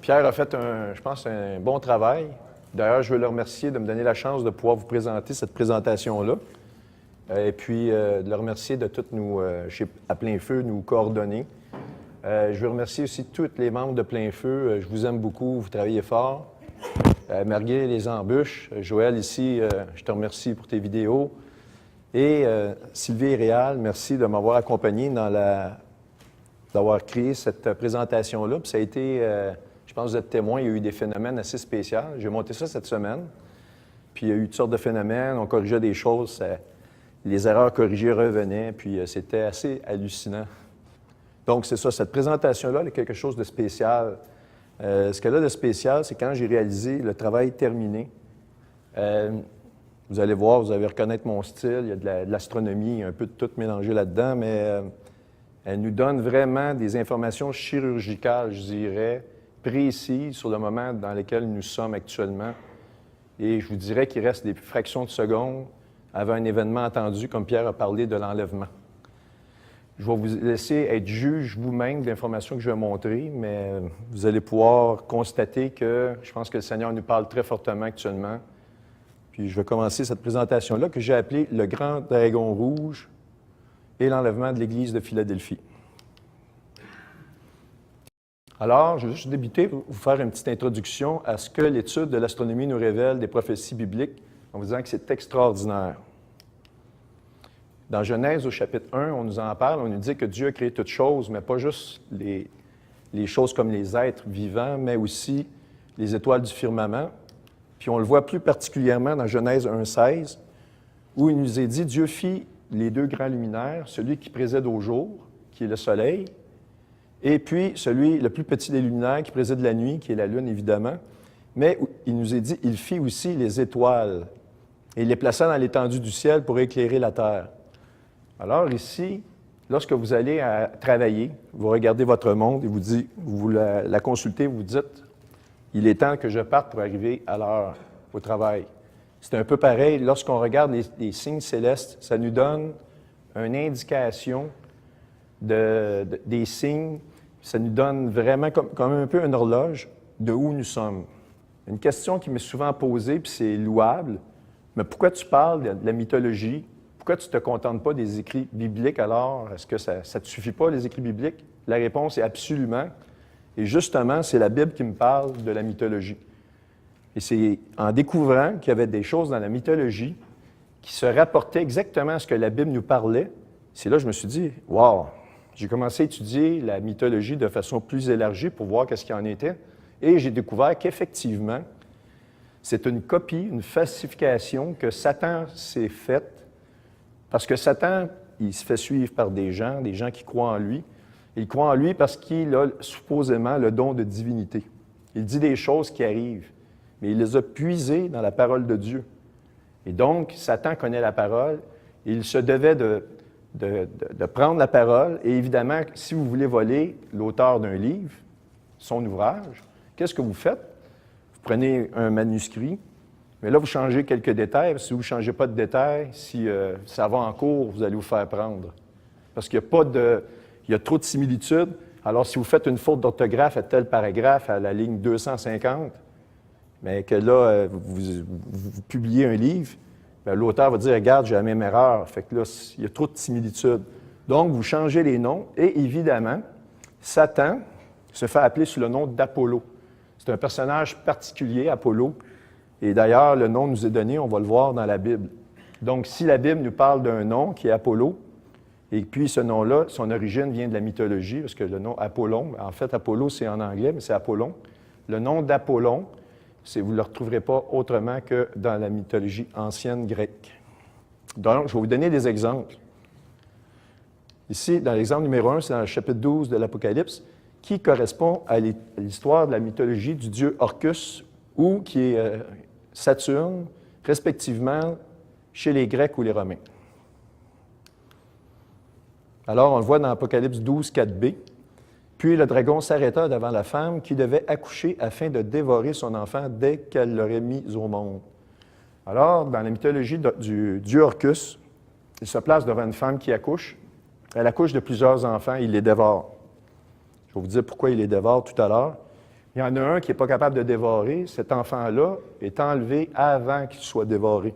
Pierre a fait, je pense, un bon travail. D'ailleurs, je veux le remercier de me donner la chance de pouvoir vous présenter cette présentation-là. Et puis, de le remercier de toutes nous, à Plein Feu, nous coordonner. Je veux remercier aussi tous les membres de Plein Feu. Je vous aime beaucoup, vous travaillez fort. Marguerite les embûches. Joël, ici, je te remercie pour tes vidéos. Et Sylvie et Réal, merci de m'avoir accompagné d'avoir créé cette présentation-là. Puis ça a été, je pense que vous êtes témoin, il y a eu des phénomènes assez spéciaux. J'ai monté ça cette semaine. Puis il y a eu toutes sortes de phénomènes, on corrigeait des choses, les erreurs corrigées revenaient, puis c'était assez hallucinant. Donc c'est ça, cette présentation-là, elle a quelque chose de spécial. Ce qu'elle a de spécial, c'est quand j'ai réalisé le travail terminé. Vous allez voir, vous allez reconnaître mon style, il y a de l'astronomie, il y a un peu de tout mélangé là-dedans, mais elle nous donne vraiment des informations chirurgicales, je dirais, précises sur le moment dans lequel nous sommes actuellement. Et je vous dirais qu'il reste des fractions de secondes avant un événement attendu, comme Pierre a parlé de l'enlèvement. Je vais vous laisser être juge vous-même de l'information que je vais montrer, mais vous allez pouvoir constater que je pense que le Seigneur nous parle très fortement actuellement. Puis je vais commencer cette présentation-là que j'ai appelée « Le grand dragon rouge et l'enlèvement de l'Église de Philadelphie ». Alors, je vais juste débuter pour vous faire une petite introduction à ce que l'étude de l'astronomie nous révèle des prophéties bibliques en vous disant que c'est extraordinaire. Dans Genèse, au chapitre 1, on nous en parle, on nous dit que Dieu a créé toutes choses, mais pas juste les choses comme les êtres vivants, mais aussi les étoiles du firmament. Puis on le voit plus particulièrement dans Genèse 1,16, où il nous est dit, Dieu fit les deux grands luminaires, celui qui préside au jour, qui est le soleil, et puis celui, le plus petit des luminaires, qui préside la nuit, qui est la lune, évidemment. Mais il nous est dit, il fit aussi les étoiles, et il les plaça dans l'étendue du ciel pour éclairer la terre. Alors ici, lorsque vous allez travailler, vous regardez votre montre et vous la consultez, vous dites, il est temps que je parte pour arriver à l'heure au travail. C'est un peu pareil, lorsqu'on regarde les signes célestes, ça nous donne une indication des signes, ça nous donne vraiment comme un peu une horloge de où nous sommes. Une question qui m'est souvent posée, puis c'est louable, mais pourquoi tu parles de la mythologie? Pourquoi tu ne te contentes pas des écrits bibliques alors? Est-ce que ça ne te suffit pas, les écrits bibliques? La réponse est absolument. Et justement, c'est la Bible qui me parle de la mythologie. Et c'est en découvrant qu'il y avait des choses dans la mythologie qui se rapportaient exactement à ce que la Bible nous parlait, c'est là que je me suis dit, « Wow! » J'ai commencé à étudier la mythologie de façon plus élargie pour voir qu'est-ce qu'il en était. Et j'ai découvert qu'effectivement, c'est une copie, une falsification que Satan s'est faite. Parce que Satan, il se fait suivre par des gens qui croient en lui. Il croit en lui parce qu'il a supposément le don de divinité. Il dit des choses qui arrivent, mais il les a puisées dans la parole de Dieu. Et donc, Satan connaît la parole, et il se devait de prendre la parole. Et évidemment, si vous voulez voler l'auteur d'un livre, son ouvrage, qu'est-ce que vous faites? Vous prenez un manuscrit, mais là, vous changez quelques détails. Si vous ne changez pas de détails, si ça va en cours, vous allez vous faire prendre. Parce qu'il n'y a pas de... Il y a trop de similitudes. Alors, si vous faites une faute d'orthographe à tel paragraphe, à la ligne 250, mais que là, vous publiez un livre, l'auteur va dire, regarde, j'ai la même erreur. Fait que là, il y a trop de similitudes. Donc, vous changez les noms et évidemment, Satan se fait appeler sous le nom d'Apollo. C'est un personnage particulier, Apollo. Et d'ailleurs, le nom nous est donné, on va le voir dans la Bible. Donc, si la Bible nous parle d'un nom qui est Apollo, et puis ce nom-là, son origine vient de la mythologie, parce que le nom Apollon, en fait, Apollo, c'est en anglais, mais c'est Apollon. Le nom d'Apollon, vous ne le retrouverez pas autrement que dans la mythologie ancienne grecque. Donc, je vais vous donner des exemples. Ici, dans l'exemple numéro 1, c'est dans le chapitre 12 de l'Apocalypse, qui correspond à l'histoire de la mythologie du dieu Orcus, ou qui est Saturne, respectivement, chez les Grecs ou les Romains. Alors, on le voit dans Apocalypse 12, 4b. « Puis le dragon s'arrêta devant la femme qui devait accoucher afin de dévorer son enfant dès qu'elle l'aurait mis au monde. » Alors, dans la mythologie du dieu Orcus, il se place devant une femme qui accouche. Elle accouche de plusieurs enfants, il les dévore. Je vais vous dire pourquoi il les dévore tout à l'heure. Il y en a un qui n'est pas capable de dévorer. Cet enfant-là est enlevé avant qu'il soit dévoré.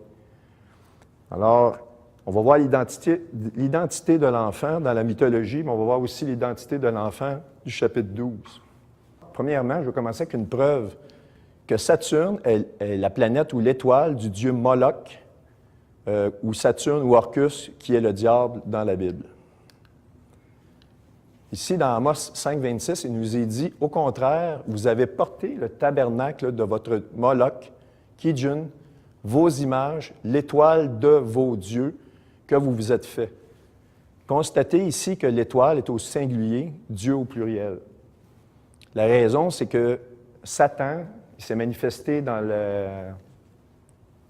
Alors, on va voir l'identité de l'enfant dans la mythologie, mais on va voir aussi l'identité de l'enfant du chapitre 12. Premièrement, je vais commencer avec une preuve que Saturne est la planète ou l'étoile du dieu Moloch, ou Saturne ou Orcus, qui est le diable dans la Bible. Ici, dans Amos 5, 26, il nous est dit, au contraire, vous avez porté le tabernacle de votre Moloch, Kijun, vos images, l'étoile de vos dieux que vous vous êtes fait. Constatez ici que l'étoile est au singulier, Dieu au pluriel. La raison, c'est que Satan, il s'est manifesté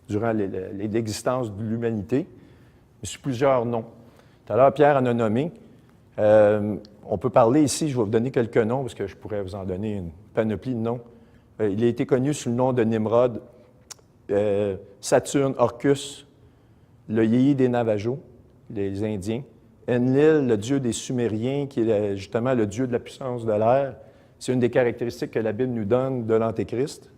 durant l'existence de l'humanité, mais sous plusieurs noms. Tout à l'heure, Pierre en a nommé. On peut parler ici, je vais vous donner quelques noms, parce que je pourrais vous en donner une panoplie de noms. Il a été connu sous le nom de Nimrod, Saturne, Orcus, le Yéhi des Navajos, les Indiens, Enlil, le dieu des Sumériens, qui est justement le dieu de la puissance de l'air. C'est une des caractéristiques que la Bible nous donne de l'Antéchrist.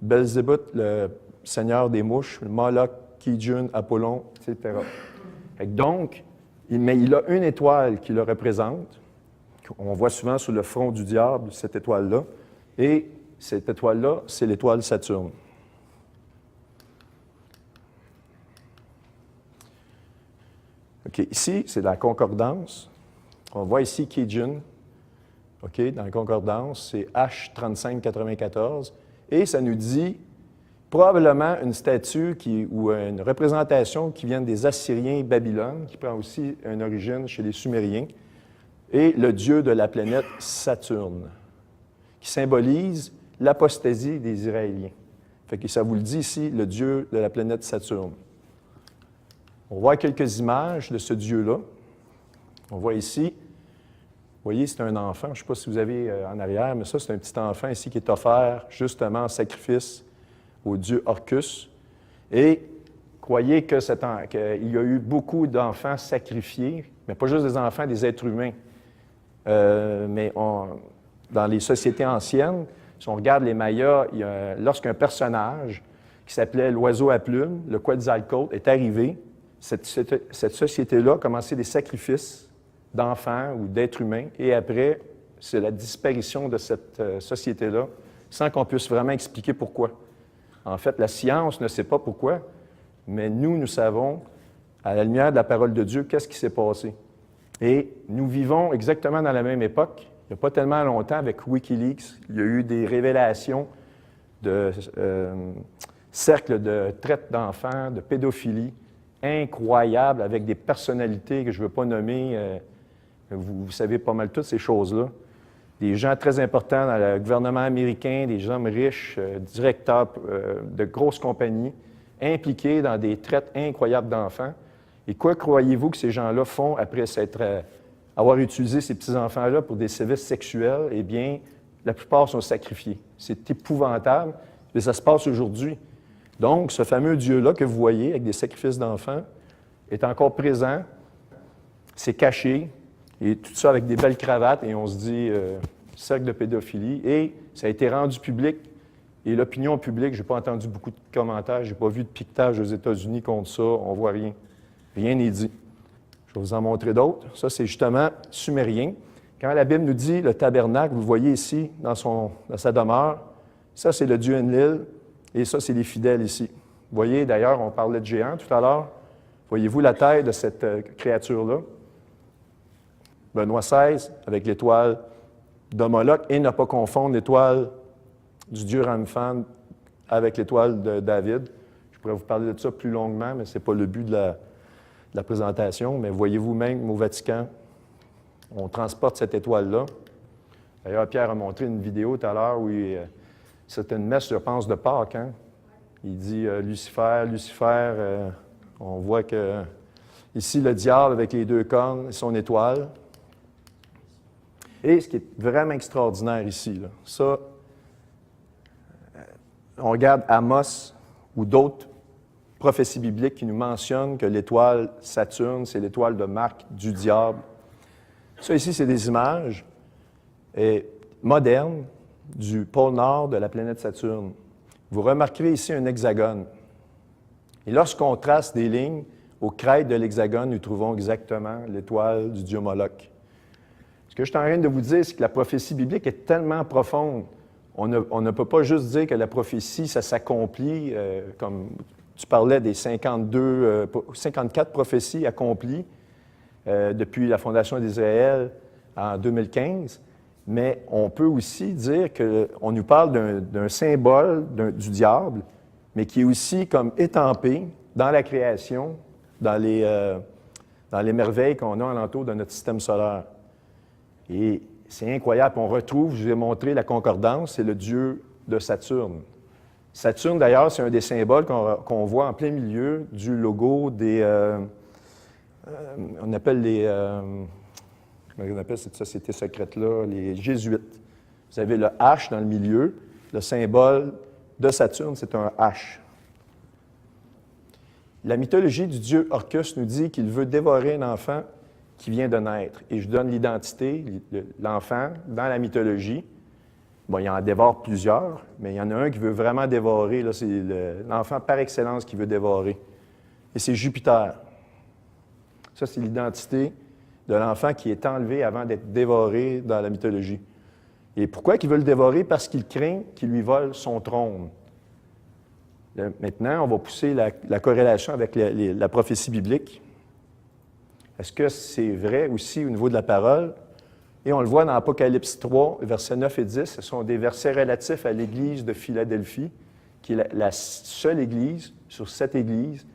Belzébuth, le seigneur des mouches, Moloch, Kijun, Apollon, etc. Donc, il a une étoile qui le représente. On voit souvent sur le front du diable cette étoile-là. Et cette étoile-là, c'est l'étoile Saturne. OK, ici, c'est la concordance. On voit ici Kijun. OK, dans la concordance, c'est H3594. Et ça nous dit probablement une statue ou une représentation qui vient des Assyriens Babylone, qui prend aussi une origine chez les Sumériens, et le dieu de la planète Saturne, qui symbolise l'apostasie des Israéliens. Fait que ça vous le dit ici, le dieu de la planète Saturne. On voit quelques images de ce dieu-là. On voit ici, vous voyez, c'est un enfant. Je ne sais pas si vous avez en arrière, mais ça, c'est un petit enfant ici qui est offert justement en sacrifice au dieu Orcus. Et croyez qu'il y a eu beaucoup d'enfants sacrifiés, mais pas juste des enfants, des êtres humains. Dans les sociétés anciennes, si on regarde les Mayas, lorsqu'un personnage qui s'appelait l'oiseau à plumes, le Quetzalcoatl, est arrivé, cette société-là a commencé des sacrifices d'enfants ou d'êtres humains, et après, c'est la disparition de cette société-là, sans qu'on puisse vraiment expliquer pourquoi. En fait, la science ne sait pas pourquoi, mais nous savons, à la lumière de la parole de Dieu, qu'est-ce qui s'est passé. Et nous vivons exactement dans la même époque. Il n'y a pas tellement longtemps, avec Wikileaks, il y a eu des révélations de cercles de traite d'enfants, de pédophilie, incroyables, avec des personnalités que je ne veux pas nommer. Vous savez pas mal toutes ces choses-là. Des gens très importants dans le gouvernement américain, des hommes riches, directeurs de grosses compagnies, impliqués dans des traites incroyables d'enfants. Et quoi croyez-vous que ces gens-là font après avoir utilisé ces petits-enfants-là pour des sévices sexuels? Eh bien, la plupart sont sacrifiés. C'est épouvantable, mais ça se passe aujourd'hui. Donc, ce fameux Dieu-là que vous voyez avec des sacrifices d'enfants est encore présent, c'est caché, et tout ça avec des belles cravates, et on se dit cercle de pédophilie. Et ça a été rendu public, et l'opinion publique, je n'ai pas entendu beaucoup de commentaires, je n'ai pas vu de piquetage aux États-Unis contre ça, on ne voit rien. Rien n'est dit. Je vais vous en montrer d'autres. Ça, c'est justement sumérien. Quand la Bible nous dit le tabernacle, vous le voyez ici, dans sa demeure, ça, c'est le dieu Enlil, et ça, c'est les fidèles ici. Vous voyez, d'ailleurs, on parlait de géants tout à l'heure. Voyez-vous la taille de cette créature-là? Benoît XVI, avec l'étoile de Moloch, et ne pas confondre l'étoile du dieu Ramphane avec l'étoile de David. Je pourrais vous parler de ça plus longuement, mais ce n'est pas le but de la présentation. Mais voyez-vous même au Vatican, on transporte cette étoile-là. D'ailleurs, Pierre a montré une vidéo tout à l'heure où c'était une messe, je pense, de Pâques. Hein? Il dit Lucifer, Lucifer. On voit que ici, le diable avec les deux cornes et son étoile. Et ce qui est vraiment extraordinaire ici, là, ça, on regarde Amos ou d'autres prophéties bibliques qui nous mentionnent que l'étoile Saturne, c'est l'étoile de marque du diable. Ça ici, c'est des images modernes du pôle nord de la planète Saturne. Vous remarquerez ici un hexagone. Et lorsqu'on trace des lignes, aux crêtes de l'hexagone, nous trouvons exactement l'étoile du dieu Moloch. Ce que je suis en train de vous dire, c'est que la prophétie biblique est tellement profonde. On ne peut pas juste dire que la prophétie, ça s'accomplit, comme tu parlais des 54 prophéties accomplies depuis la fondation d'Israël en 2015, mais on peut aussi dire qu'on nous parle d'un symbole du diable, mais qui est aussi comme étampé dans la création, dans les merveilles qu'on a alentour de notre système solaire. Et c'est incroyable. On retrouve, je vous ai montré la concordance, c'est le dieu de Saturne. Saturne, d'ailleurs, c'est un des symboles qu'on voit en plein milieu du logo des... on appelle les... comment on appelle cette société secrète-là? Les jésuites. Vous avez le H dans le milieu. Le symbole de Saturne, c'est un H. La mythologie du dieu Orcus nous dit qu'il veut dévorer un enfant qui vient de naître. Et je donne l'identité, l'enfant, dans la mythologie. Bon, il en dévore plusieurs, mais il y en a un qui veut vraiment dévorer. Là, c'est l'enfant par excellence qui veut dévorer. Et c'est Jupiter. Ça, c'est l'identité de l'enfant qui est enlevé avant d'être dévoré dans la mythologie. Et pourquoi il veut le dévorer? Parce qu'il craint qu'il lui vole son trône. Maintenant, on va pousser la corrélation avec la prophétie biblique. Est-ce que c'est vrai aussi au niveau de la parole? Et on le voit dans Apocalypse 3, versets 9 et 10. Ce sont des versets relatifs à l'Église de Philadelphie, qui est la seule Église sur cette Église.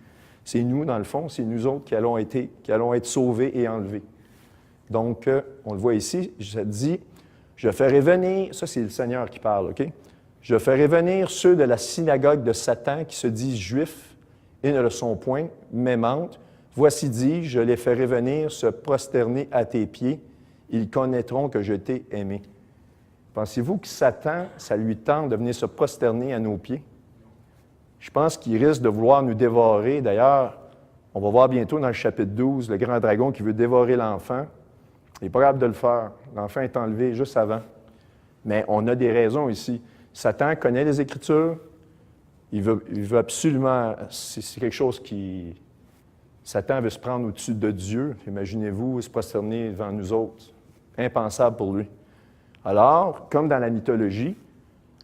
C'est nous, dans le fond, c'est nous autres qui allons être sauvés et enlevés. Donc, on le voit ici, ça dit, « Je ferai venir... » Ça, c'est le Seigneur qui parle, OK? « Je ferai venir ceux de la synagogue de Satan qui se disent juifs et ne le sont point, mais mentent. Voici, dis-je, je les ferai venir se prosterner à tes pieds. Ils connaîtront que je t'ai aimé. » Pensez-vous que Satan, ça lui tente de venir se prosterner à nos pieds? Je pense qu'il risque de vouloir nous dévorer. D'ailleurs, on va voir bientôt dans le chapitre 12, le grand dragon qui veut dévorer l'enfant. Il n'est pas capable de le faire. L'enfant est enlevé juste avant. Mais on a des raisons ici. Satan connaît les Écritures. Il veut absolument... C'est quelque chose qui... Satan veut se prendre au-dessus de Dieu. Imaginez-vous, se prosterner devant nous autres. Impensable pour lui. Alors, comme dans la mythologie,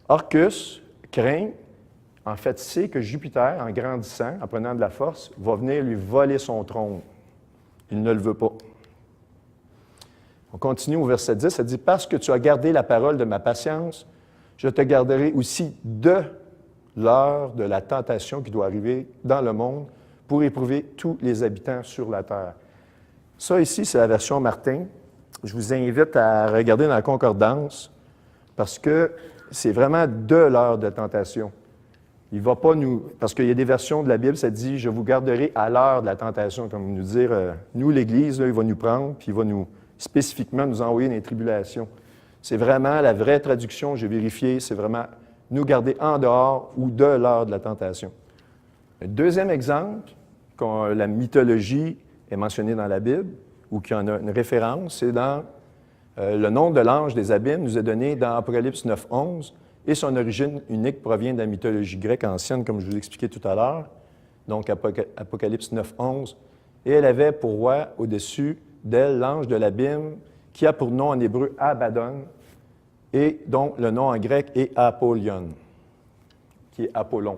Orcus craint, en fait, sait que Jupiter, en grandissant, en prenant de la force, va venir lui voler son trône. Il ne le veut pas. On continue au verset 10, ça dit « Parce que tu as gardé la parole de ma patience, je te garderai aussi de l'heure de la tentation qui doit arriver dans le monde pour éprouver tous les habitants sur la terre. » Ça ici, c'est la version Martin. Je vous invite à regarder dans la concordance parce que c'est vraiment de l'heure de tentation. Il ne va pas nous... Parce qu'il y a des versions de la Bible, ça dit « Je vous garderai à l'heure de la tentation », comme nous dire, nous, l'Église, là, il va nous prendre, puis il va nous spécifiquement nous envoyer dans les tribulations. C'est vraiment la vraie traduction, j'ai vérifié, c'est vraiment nous garder en dehors ou de l'heure de la tentation. Un deuxième exemple, quand la mythologie est mentionnée dans la Bible, ou qu'il y en a une référence, c'est dans le nom de l'ange des abîmes nous est donné dans Apocalypse 9:11, et son origine unique provient de la mythologie grecque ancienne, comme je vous l'expliquais tout à l'heure. Donc, Apocalypse 9:11. Et elle avait pour roi au-dessus d'elle l'ange de l'abîme, qui a pour nom en hébreu Abaddon, et dont le nom en grec est Apollyon, qui est Apollon.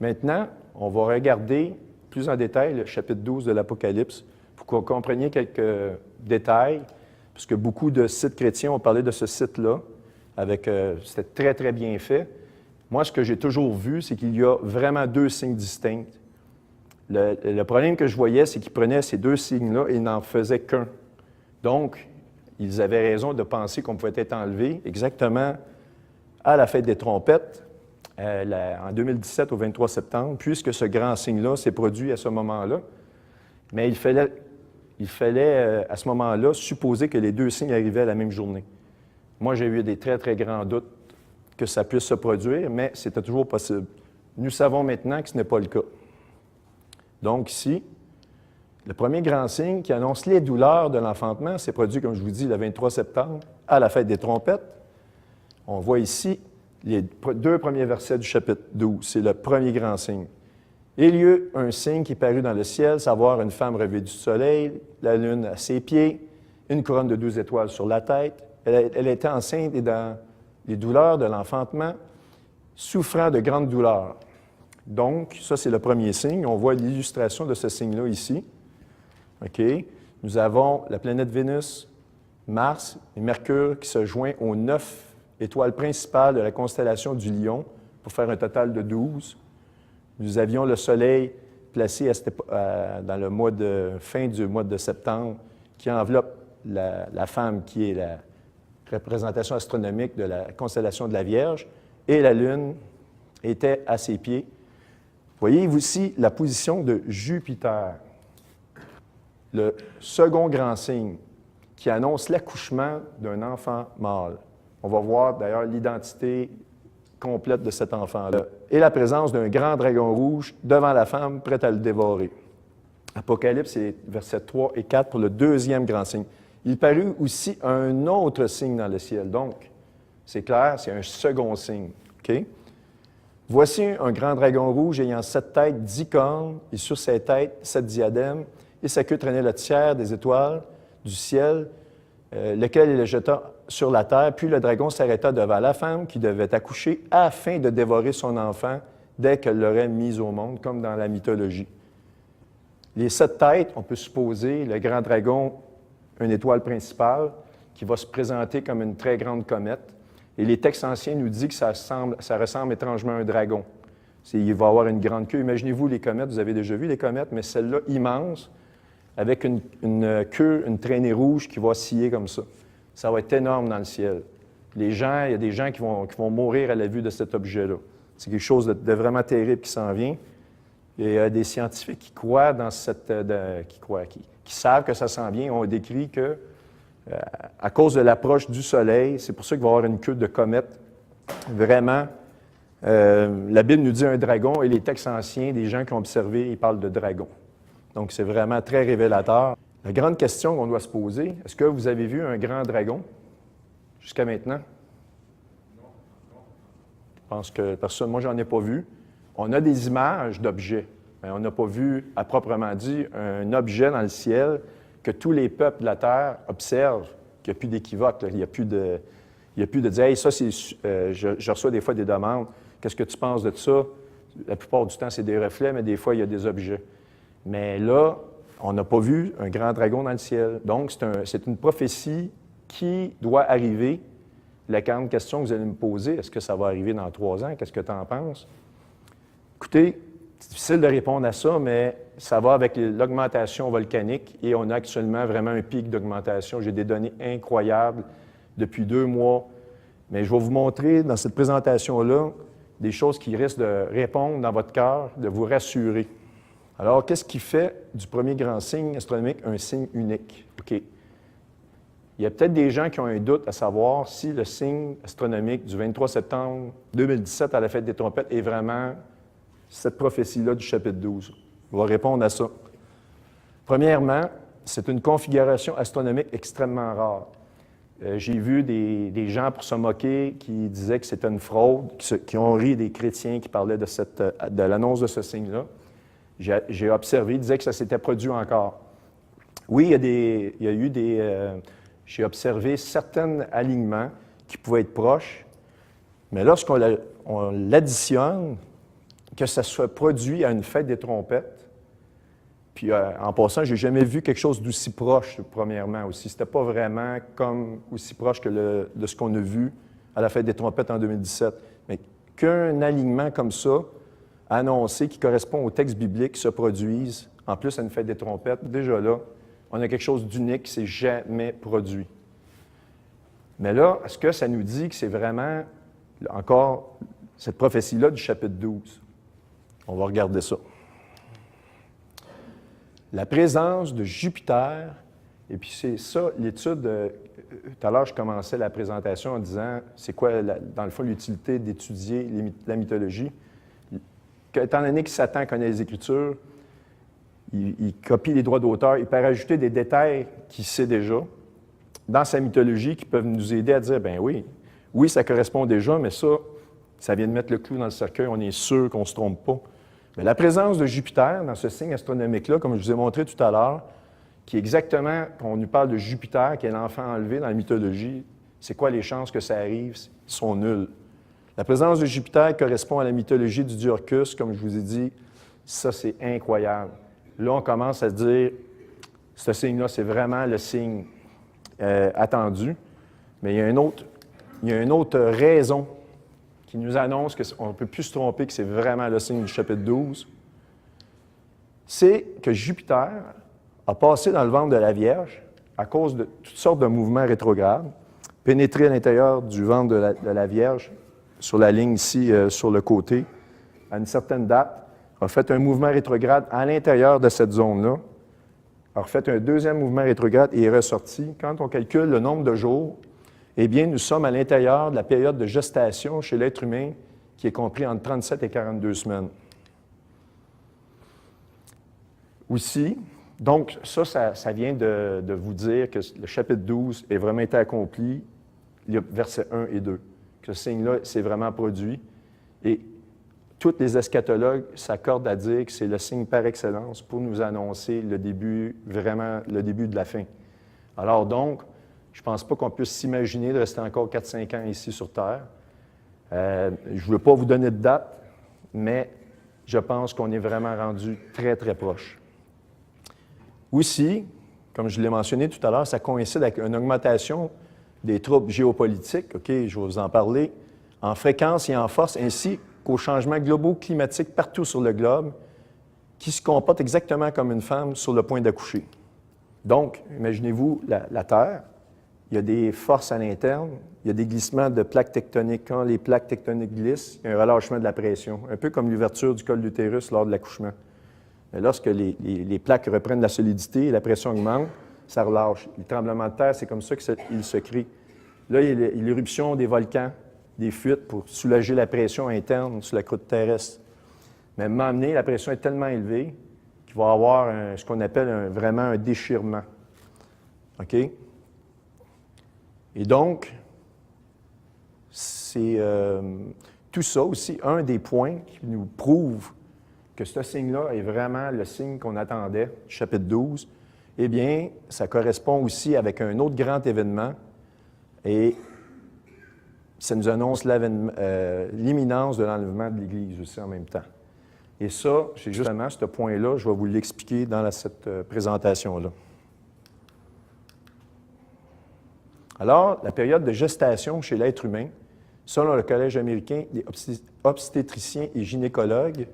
Maintenant, on va regarder plus en détail le chapitre 12 de l'Apocalypse pour que vous compreniez quelques détails, puisque beaucoup de sites chrétiens ont parlé de ce site-là, c'était très, très bien fait. Moi, ce que j'ai toujours vu, c'est qu'il y a vraiment deux signes distincts. Le problème que je voyais, c'est qu'ils prenaient ces deux signes-là et ils n'en faisaient qu'un. Donc, ils avaient raison de penser qu'on pouvait être enlevé exactement à la fête des trompettes, en 2017, au 23 septembre, puisque ce grand signe-là s'est produit à ce moment-là. Mais il fallait à ce moment-là, supposer que les deux signes arrivaient la même journée. Moi, j'ai eu des très, très grands doutes que ça puisse se produire, mais c'était toujours possible. Nous savons maintenant que ce n'est pas le cas. Donc ici, le premier grand signe qui annonce les douleurs de l'enfantement s'est produit, comme je vous dis, le 23 septembre, à la fête des trompettes. On voit ici les deux premiers versets du chapitre 12. C'est le premier grand signe. Et il y eut un signe qui parut dans le ciel, savoir une femme revêtue du soleil, la lune à ses pieds, une couronne de 12 étoiles sur la tête. Elle était enceinte et dans les douleurs de l'enfantement, souffrant de grandes douleurs. Donc, ça, c'est le premier signe. On voit l'illustration de ce signe-là ici. OK? Nous avons la planète Vénus, Mars et Mercure qui se joint aux 9 étoiles principales de la constellation du Lion pour faire un total de 12. Nous avions le Soleil placé dans le fin du mois de septembre qui enveloppe la femme qui est la représentation astronomique de la constellation de la Vierge et la Lune était à ses pieds. Voyez ici la position de Jupiter, le second grand signe qui annonce l'accouchement d'un enfant mâle. On va voir d'ailleurs l'identité complète de cet enfant-là. Et la présence d'un grand dragon rouge devant la femme, prête à le dévorer. Apocalypse, c'est versets 3 et 4 pour le deuxième grand signe. Il parut aussi un autre signe dans le ciel. Donc, c'est clair, c'est un second signe. OK? Voici un grand dragon rouge ayant 7 têtes, 10 cornes, et sur ses têtes, 7 diadèmes, et sa queue traînait le tiers des étoiles du ciel, lequel il le jeta sur la terre. Puis le dragon s'arrêta devant la femme qui devait accoucher afin de dévorer son enfant dès qu'elle l'aurait mis au monde, comme dans la mythologie. Les 7 têtes, on peut supposer le grand dragon, une étoile principale, qui va se présenter comme une très grande comète. Et les textes anciens nous disent que ça ressemble étrangement à un dragon. Il va avoir une grande queue. Imaginez-vous les comètes, vous avez déjà vu les comètes, mais celle-là, immense, avec une queue, une traînée rouge qui va osciller comme ça. Ça va être énorme dans le ciel. Il y a des gens qui vont mourir à la vue de cet objet-là. C'est quelque chose de vraiment terrible qui s'en vient. Il y a des scientifiques qui croient dans qui savent que ça s'en vient. On décrit que, à cause de l'approche du Soleil, c'est pour ça qu'il va y avoir une queue de comète. Vraiment, la Bible nous dit un dragon et les textes anciens, des gens qui ont observé, ils parlent de dragon. Donc, c'est vraiment très révélateur. La grande question qu'on doit se poser, est-ce que vous avez vu un grand dragon jusqu'à maintenant? Non. Je pense que personne, moi, j'en ai pas vu. On a des images d'objets, mais on n'a pas vu, à proprement dit, un objet dans le ciel que tous les peuples de la Terre observent, qu'il n'y a plus d'équivoque, il n'y a plus de dire « Hey, ça, c'est... je reçois des fois des demandes. Qu'est-ce que tu penses de ça? » La plupart du temps, c'est des reflets, mais des fois, il y a des objets. Mais là, on n'a pas vu un grand dragon dans le ciel. Donc, c'est une prophétie qui doit arriver. La grande question que vous allez me poser, est-ce que ça va arriver dans 3 ans? Qu'est-ce que tu en penses? Écoutez, c'est difficile de répondre à ça, mais ça va avec l'augmentation volcanique et on a actuellement vraiment un pic d'augmentation. J'ai des données incroyables depuis 2 mois. Mais je vais vous montrer dans cette présentation-là des choses qui risquent de répondre dans votre cœur, de vous rassurer. Alors, qu'est-ce qui fait du premier grand signe astronomique un signe unique? OK. Il y a peut-être des gens qui ont un doute à savoir si le signe astronomique du 23 septembre 2017 à la fête des trompettes est vraiment cette prophétie-là du chapitre 12. On va répondre à ça. Premièrement, c'est une configuration astronomique extrêmement rare. J'ai vu des gens, pour se moquer, qui disaient que c'était une fraude, qui ont ri des chrétiens qui parlaient de l'annonce de ce signe-là. J'ai observé, ils disaient que ça s'était produit encore. Oui, j'ai observé certains alignements qui pouvaient être proches, mais lorsqu'on l'additionne, que ça soit produit à une fête des trompettes, puis en passant, je n'ai jamais vu quelque chose d'aussi proche, premièrement aussi. C'était pas vraiment comme aussi proche que de ce qu'on a vu à la fête des trompettes en 2017. Mais qu'un alignement comme ça, annoncé, qui correspond au texte biblique, se produise, en plus à une fête des trompettes, déjà là, on a quelque chose d'unique qui ne s'est jamais produit. Mais là, est-ce que ça nous dit que c'est vraiment, encore, cette prophétie-là du chapitre 12? On va regarder ça. La présence de Jupiter, et puis c'est ça, l'étude, tout à l'heure, je commençais la présentation en disant, c'est quoi, dans le fond, l'utilité d'étudier la mythologie? Étant donné que Satan connaît les Écritures, il copie les droits d'auteur, il peut rajouter des détails qu'il sait déjà dans sa mythologie qui peuvent nous aider à dire, ben oui, Oui, ça correspond déjà, mais ça vient de mettre le clou dans le cercueil, on est sûr qu'on ne se trompe pas. Mais la présence de Jupiter dans ce signe astronomique-là, comme je vous ai montré tout à l'heure, qui est exactement, quand on nous parle de Jupiter, qui est l'enfant enlevé dans la mythologie, c'est quoi les chances que ça arrive? Ils sont nulles. La présence de Jupiter correspond à la mythologie du dieu Orcus, comme je vous ai dit, ça c'est incroyable. Là, on commence à se dire, ce signe-là, c'est vraiment le signe attendu, mais il y a une autre raison qui nous annonce qu'on ne peut plus se tromper que c'est vraiment le signe du chapitre 12, c'est que Jupiter a passé dans le ventre de la Vierge à cause de toutes sortes de mouvements rétrogrades, pénétré à l'intérieur du ventre de la Vierge, sur la ligne ici, sur le côté, à une certaine date, a fait un mouvement rétrograde à l'intérieur de cette zone-là, a fait un deuxième mouvement rétrograde et est ressorti. Quand on calcule le nombre de jours, eh bien, nous sommes à l'intérieur de la période de gestation chez l'être humain qui est compris entre 37 et 42 semaines. Aussi, donc ça vient de vous dire que le chapitre 12 est vraiment été accompli, il y a versets 1 et 2, que ce signe-là s'est vraiment produit. Et tous les eschatologues s'accordent à dire que c'est le signe par excellence pour nous annoncer le début, vraiment le début de la fin. Alors donc, je ne pense pas qu'on puisse s'imaginer de rester encore 4-5 ans ici sur Terre. Je ne veux pas vous donner de date, mais je pense qu'on est vraiment rendu très, très proche. Aussi, comme je l'ai mentionné tout à l'heure, ça coïncide avec une augmentation des troubles géopolitiques, OK, je vais vous en parler, en fréquence et en force, ainsi qu'aux changements globaux climatiques partout sur le globe, qui se comportent exactement comme une femme sur le point d'accoucher. Donc, imaginez-vous la Terre, il y a des forces à l'interne, il y a des glissements de plaques tectoniques. Quand les plaques tectoniques glissent, il y a un relâchement de la pression, un peu comme l'ouverture du col de l'utérus lors de l'accouchement. Mais lorsque les plaques reprennent la solidité et la pression augmente, ça relâche. Les tremblements de terre, c'est comme ça qu'ils se créent. Là, il y a l'éruption des volcans, des fuites pour soulager la pression interne sur la croûte terrestre. Mais à un moment donné, la pression est tellement élevée qu'il va y avoir ce qu'on appelle vraiment un déchirement. OK? Et donc, c'est tout ça aussi un des points qui nous prouve que ce signe-là est vraiment le signe qu'on attendait, chapitre 12. Eh bien, ça correspond aussi avec un autre grand événement et ça nous annonce l'imminence de l'enlèvement de l'Église aussi en même temps. Et ça, c'est justement ce point-là, je vais vous l'expliquer dans cette présentation-là. Alors, la période de gestation chez l'être humain, selon le Collège américain des obstétriciens et gynécologues,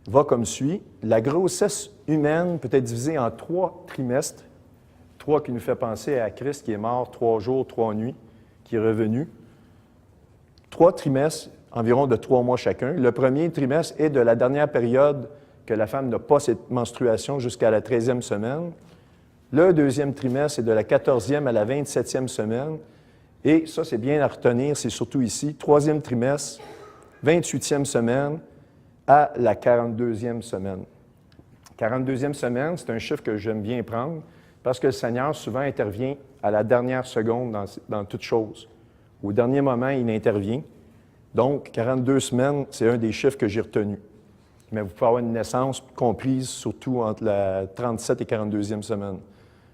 va comme suit. La grossesse humaine peut être divisée en 3 trimestres, 3 qui nous fait penser à Christ qui est mort 3 jours, 3 nuits, qui est revenu. 3 trimestres, environ de 3 mois chacun. Le premier trimestre est de la dernière période que la femme n'a pas cette menstruation jusqu'à la 13e semaine. Le deuxième trimestre est de la 14e à la 27e semaine. Et ça, c'est bien à retenir, c'est surtout ici. 3e trimestre, 28e semaine à la 42e semaine. 42e semaine, c'est un chiffre que j'aime bien prendre parce que le Seigneur souvent intervient à la dernière seconde dans toute chose. Au dernier moment, il intervient. Donc, 42 semaines, c'est un des chiffres que j'ai retenu. Mais vous pouvez avoir une naissance comprise surtout entre la 37 et 42e semaine.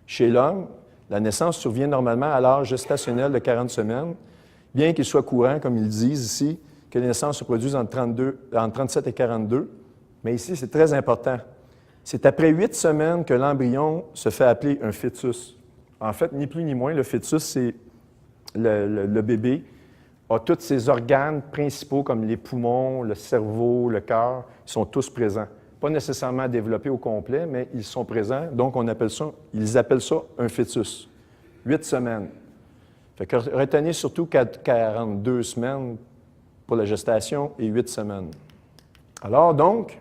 Chez l'homme, la naissance survient normalement à l'âge gestationnel de 40 semaines, bien qu'il soit courant, comme ils disent ici, que les naissances se produisent entre 37 et 42. Mais ici, c'est très important. C'est après 8 semaines que l'embryon se fait appeler un fœtus. En fait, ni plus ni moins, le fœtus, c'est le bébé, a tous ses organes principaux comme les poumons, le cerveau, le cœur, ils sont tous présents. Pas nécessairement développés au complet, mais ils sont présents. Donc, ils appellent ça un fœtus. 8 semaines. Fait que retenez surtout 42 semaines pour la gestation et 8 semaines. Alors donc,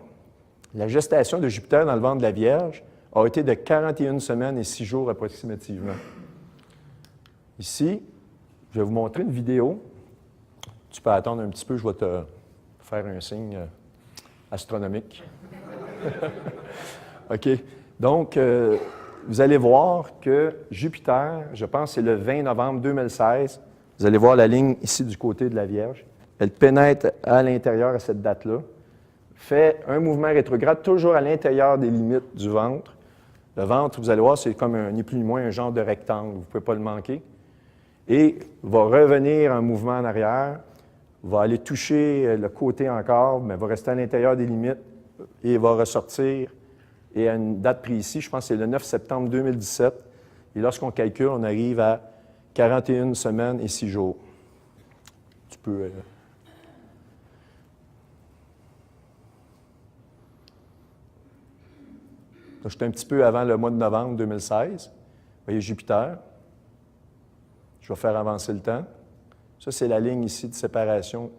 la gestation de Jupiter dans le ventre de la Vierge a été de 41 semaines et 6 jours approximativement. Ici, je vais vous montrer une vidéo. Tu peux attendre un petit peu, je vais te faire un signe astronomique. OK. Donc, vous allez voir que Jupiter, je pense que c'est le 20 novembre 2016, Vous allez voir la ligne ici du côté de la Vierge. Elle pénètre à l'intérieur à cette date-là. Fait un mouvement rétrograde toujours à l'intérieur des limites du ventre. Le ventre, vous allez voir, c'est comme ni plus ni moins un genre de rectangle. Vous ne pouvez pas le manquer. Et va revenir en mouvement en arrière, va aller toucher le côté encore, mais va rester à l'intérieur des limites et va ressortir. Et à une date précise, je pense que c'est le 9 septembre 2017. Et lorsqu'on calcule, on arrive à 41 semaines et 6 jours. Tu peux... J'étais un petit peu avant le mois de novembre 2016. Vous voyez Jupiter. Je vais faire avancer le temps. Ça, c'est la ligne ici de séparation.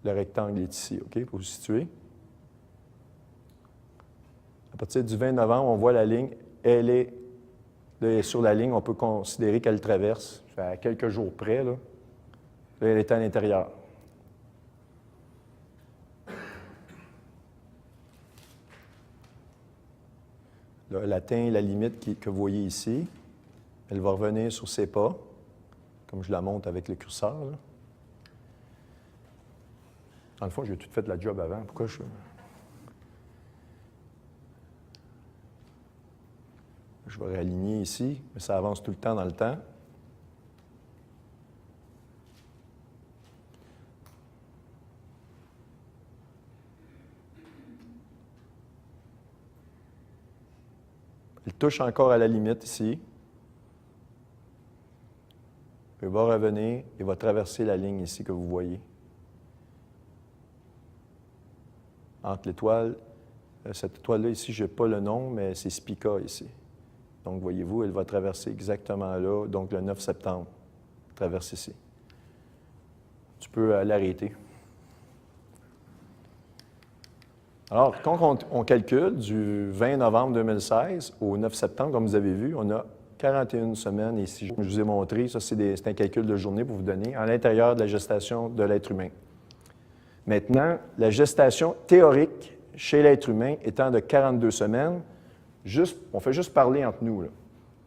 Le rectangle est ici, OK, pour vous situer. À partir du 20 novembre, on voit la ligne. Elle est sur la ligne. On peut considérer qu'elle traverse. À quelques jours près, là. Là, elle est à l'intérieur. Là, elle atteint la limite que vous voyez ici. Elle va revenir sur ses pas, comme je la montre avec le curseur. Là. Dans le fond, j'ai tout fait la job avant. Pourquoi je... Je vais réaligner ici, mais ça avance tout le temps dans le temps. Elle touche encore à la limite ici. Il va revenir et va traverser la ligne ici que vous voyez. Entre l'étoile, cette étoile-là ici, je n'ai pas le nom, mais c'est Spica ici. Donc, voyez-vous, elle va traverser exactement là, donc le 9 septembre, traverse ici. Tu peux l'arrêter. Alors, quand on calcule du 20 novembre 2016 au 9 septembre, comme vous avez vu, on a 41 semaines et 6 jours. Je vous ai montré, ça c'est un calcul de journée pour vous donner, à l'intérieur de la gestation de l'être humain. Maintenant, la gestation théorique chez l'être humain étant de 42 semaines, on fait juste parler entre nous. Là.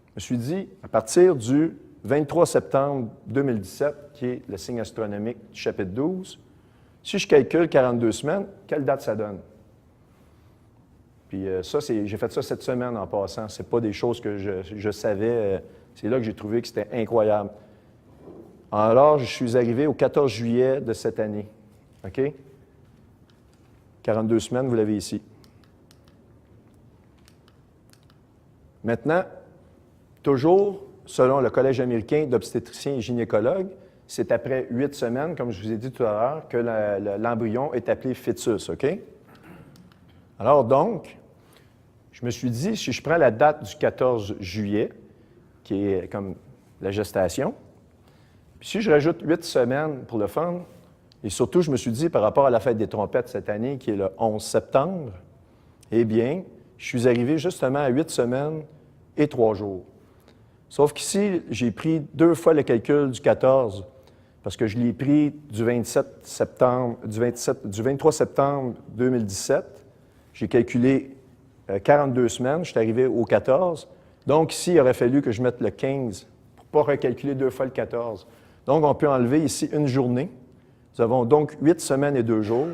Je me suis dit, à partir du 23 septembre 2017, qui est le signe astronomique du chapitre 12, si je calcule 42 semaines, quelle date ça donne? Puis ça, j'ai fait ça cette semaine en passant. Ce n'est pas des choses que je savais. C'est là que j'ai trouvé que c'était incroyable. Alors, je suis arrivé au 14 juillet de cette année. OK? 42 semaines, vous l'avez ici. Maintenant, toujours, selon le Collège américain d'obstétriciens et gynécologues, c'est après 8 semaines, comme je vous ai dit tout à l'heure, que l'embryon est appelé fœtus. OK? Alors donc, je me suis dit, si je prends la date du 14 juillet, qui est comme la gestation, puis si je rajoute 8 semaines pour le fun, et surtout, je me suis dit, par rapport à la fête des trompettes cette année, qui est le 11 septembre, eh bien, je suis arrivé justement à 8 semaines et 3 jours. Sauf qu'ici, j'ai pris 2 fois le calcul du 14, parce que je l'ai pris du 23 septembre 2017. J'ai calculé 42 semaines, je suis arrivé au 14. Donc, ici, il aurait fallu que je mette le 15 pour ne pas recalculer 2 fois le 14. Donc, on peut enlever ici une journée. Nous avons donc 8 semaines et 2 jours.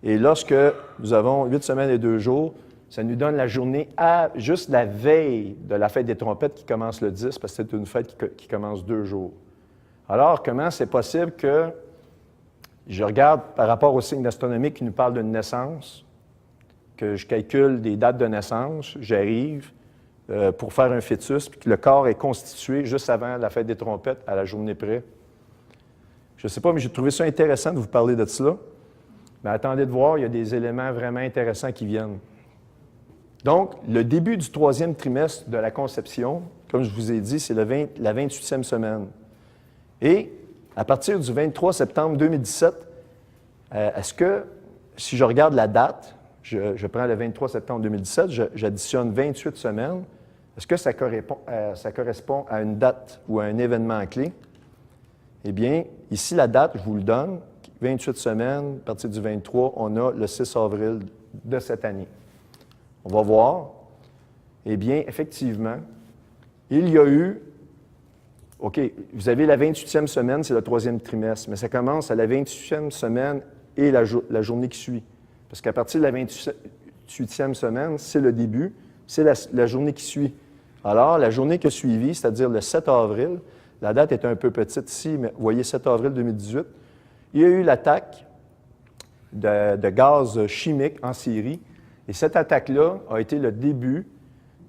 Et lorsque nous avons 8 semaines et 2 jours, ça nous donne la journée à juste la veille de la fête des trompettes qui commence le 10, parce que c'est une fête qui commence 2 jours. Alors, comment c'est possible que je regarde par rapport au signe astronomique qui nous parle d'une naissance, que je calcule des dates de naissance, j'arrive pour faire un fœtus, puis que le corps est constitué juste avant la fête des trompettes, à la journée près. Je ne sais pas, mais j'ai trouvé ça intéressant de vous parler de cela. Mais attendez de voir, il y a des éléments vraiment intéressants qui viennent. Donc, le début du 3e trimestre de la conception, comme je vous ai dit, c'est la 28e semaine. Et à partir du 23 septembre 2017, est-ce que, si je regarde la date, je prends le 23 septembre 2017, j'additionne 28 semaines, est-ce que ça correspond à une date ou à un événement clé? Eh bien, ici, la date, je vous le donne, 28 semaines, à partir du 23, on a le 6 avril de cette année. On va voir. Eh bien, effectivement, il y a eu OK, vous avez la 28e semaine, c'est le 3e trimestre, mais ça commence à la 28e semaine et la journée qui suit. Parce qu'à partir de la 28e semaine, c'est le début, c'est la journée qui suit. Alors, la journée qui a suivi, c'est-à-dire le 7 avril, la date est un peu petite ici, mais vous voyez 7 avril 2018, il y a eu l'attaque de gaz chimiques en Syrie. Et cette attaque-là a été le début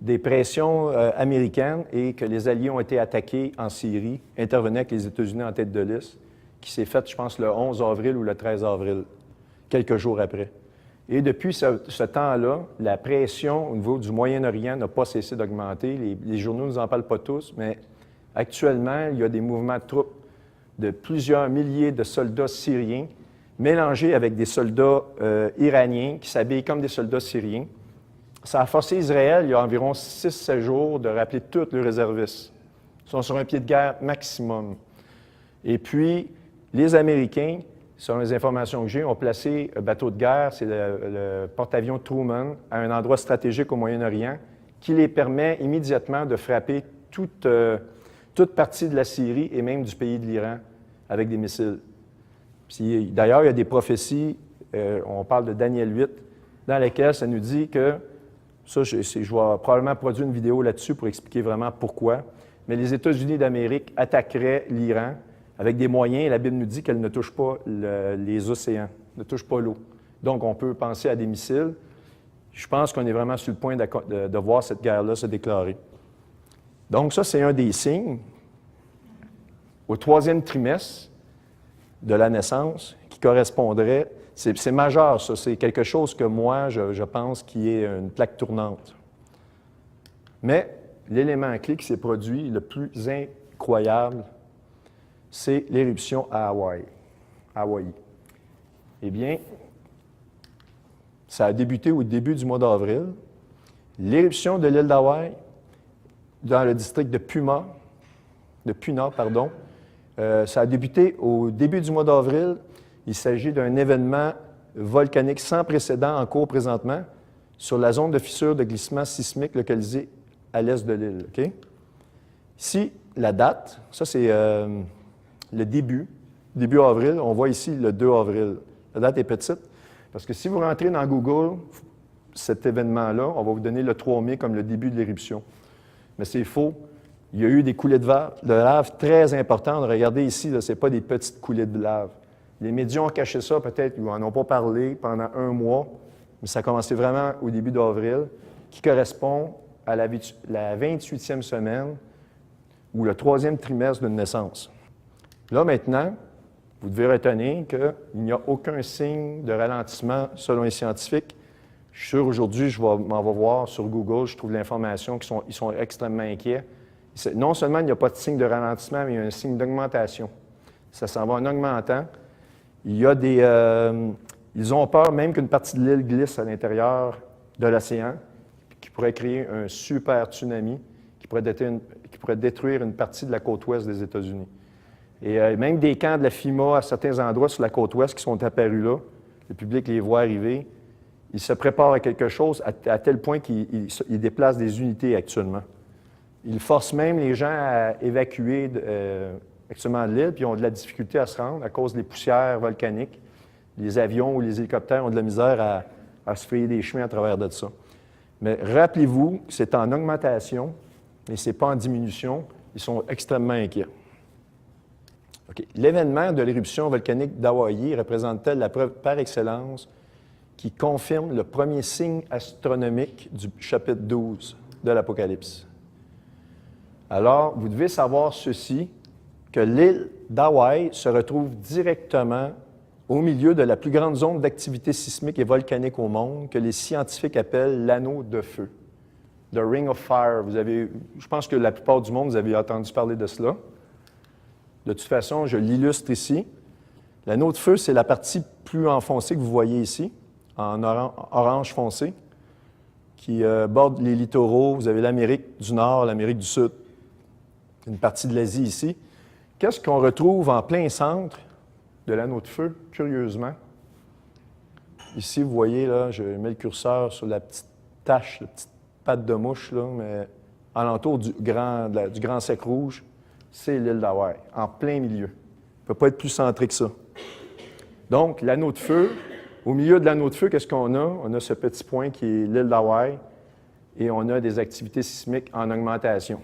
des pressions américaines et que les Alliés ont été attaqués en Syrie, intervenaient avec les États-Unis en tête de liste, qui s'est faite, je pense, le 11 avril ou le 13 avril, quelques jours après. Et depuis ce temps-là, la pression au niveau du Moyen-Orient n'a pas cessé d'augmenter. Les journaux ne nous en parlent pas tous, mais actuellement, il y a des mouvements de troupes de plusieurs milliers de soldats syriens mélangés avec des soldats iraniens qui s'habillent comme des soldats syriens. Ça a forcé Israël, il y a environ 6-7 jours, de rappeler tous les réservistes. Ils sont sur un pied de guerre maximum. Et puis, les Américains, selon les informations que j'ai, ont placé un bateau de guerre, c'est le porte-avions Truman, à un endroit stratégique au Moyen-Orient, qui les permet immédiatement de frapper toute partie de la Syrie et même du pays de l'Iran avec des missiles. D'ailleurs, il y a des prophéties, on parle de Daniel 8, dans lesquelles ça nous dit que, ça, je vais probablement produire une vidéo là-dessus pour expliquer vraiment pourquoi, mais les États-Unis d'Amérique attaqueraient l'Iran avec des moyens, et la Bible nous dit qu'elle ne touche pas les océans, ne touche pas l'eau. Donc, on peut penser à des missiles. Je pense qu'on est vraiment sur le point de voir cette guerre-là se déclarer. Donc, ça, c'est un des signes. Au 3e trimestre de la naissance, qui correspondrait, c'est majeur, ça, c'est quelque chose que moi, je pense qui est une plaque tournante. Mais l'élément clé qui s'est produit, le plus incroyable, c'est l'éruption à Hawaï. Eh bien, ça a débuté au début du mois d'avril. L'éruption de l'île d'Hawaï, dans le district de Puna, ça a débuté au début du mois d'avril. Il s'agit d'un événement volcanique sans précédent en cours présentement sur la zone de fissure de glissement sismique localisée à l'est de l'île. Okay? Ici, la date, ça c'est le début avril. On voit ici le 2 avril. La date est petite parce que si vous rentrez dans Google, cet événement-là, on va vous donner le 3 mai comme le début de l'éruption. Mais c'est faux. Il y a eu des coulées de lave très importantes. Regardez ici, ce n'est pas des petites coulées de lave. Les médias ont caché ça, peut-être, ils n'en ont pas parlé pendant un mois, mais ça a commencé vraiment au début d'avril, qui correspond à la 28e semaine ou le 3e trimestre d'une naissance. Là, maintenant, vous devez retenir qu'il n'y a aucun signe de ralentissement selon les scientifiques. Je suis sûr, aujourd'hui, je m'en vais voir sur Google, je trouve l'information ils sont extrêmement inquiets. Non seulement il n'y a pas de signe de ralentissement, mais il y a un signe d'augmentation. Ça s'en va en augmentant. Il y a ils ont peur même qu'une partie de l'île glisse à l'intérieur de l'océan, qui pourrait créer un super tsunami, qui pourrait détruire une partie de la côte ouest des États-Unis. Et même des camps de la FEMA à certains endroits sur la côte ouest qui sont apparus là, le public les voit arriver, ils se préparent à quelque chose à tel point qu'ils déplacent des unités actuellement. Ils forcent même les gens à évacuer actuellement de l'île, puis ils ont de la difficulté à se rendre à cause des poussières volcaniques. Les avions ou les hélicoptères ont de la misère à se frayer des chemins à travers de ça. Mais rappelez-vous que c'est en augmentation et ce n'est pas en diminution. Ils sont extrêmement inquiets. Okay. L'événement de l'éruption volcanique d'Hawaï représente-t-elle la preuve par excellence qui confirme le premier signe astronomique du chapitre 12 de l'Apocalypse? Alors, vous devez savoir ceci, que l'île d'Hawaï se retrouve directement au milieu de la plus grande zone d'activité sismique et volcanique au monde, que les scientifiques appellent l'anneau de feu, the Ring of Fire. Je pense que la plupart du monde, vous avez entendu parler de cela. De toute façon, je l'illustre ici. L'anneau de feu, c'est la partie plus enfoncée que vous voyez ici, en orange foncé, qui borde les littoraux. Vous avez l'Amérique du Nord, l'Amérique du Sud, une partie de l'Asie ici. Qu'est-ce qu'on retrouve en plein centre de l'anneau de feu, curieusement? Ici, vous voyez, là, je mets le curseur sur la petite tache, la petite patte de mouche, là, mais alentour du grand sec rouge. c'est l'île d'Hawaï, en plein milieu. Il ne peut pas être plus centré que ça. Donc, l'anneau de feu, au milieu de l'anneau de feu, qu'est-ce qu'on a? On a ce petit point qui est l'île d'Hawaï et on a des activités sismiques en augmentation.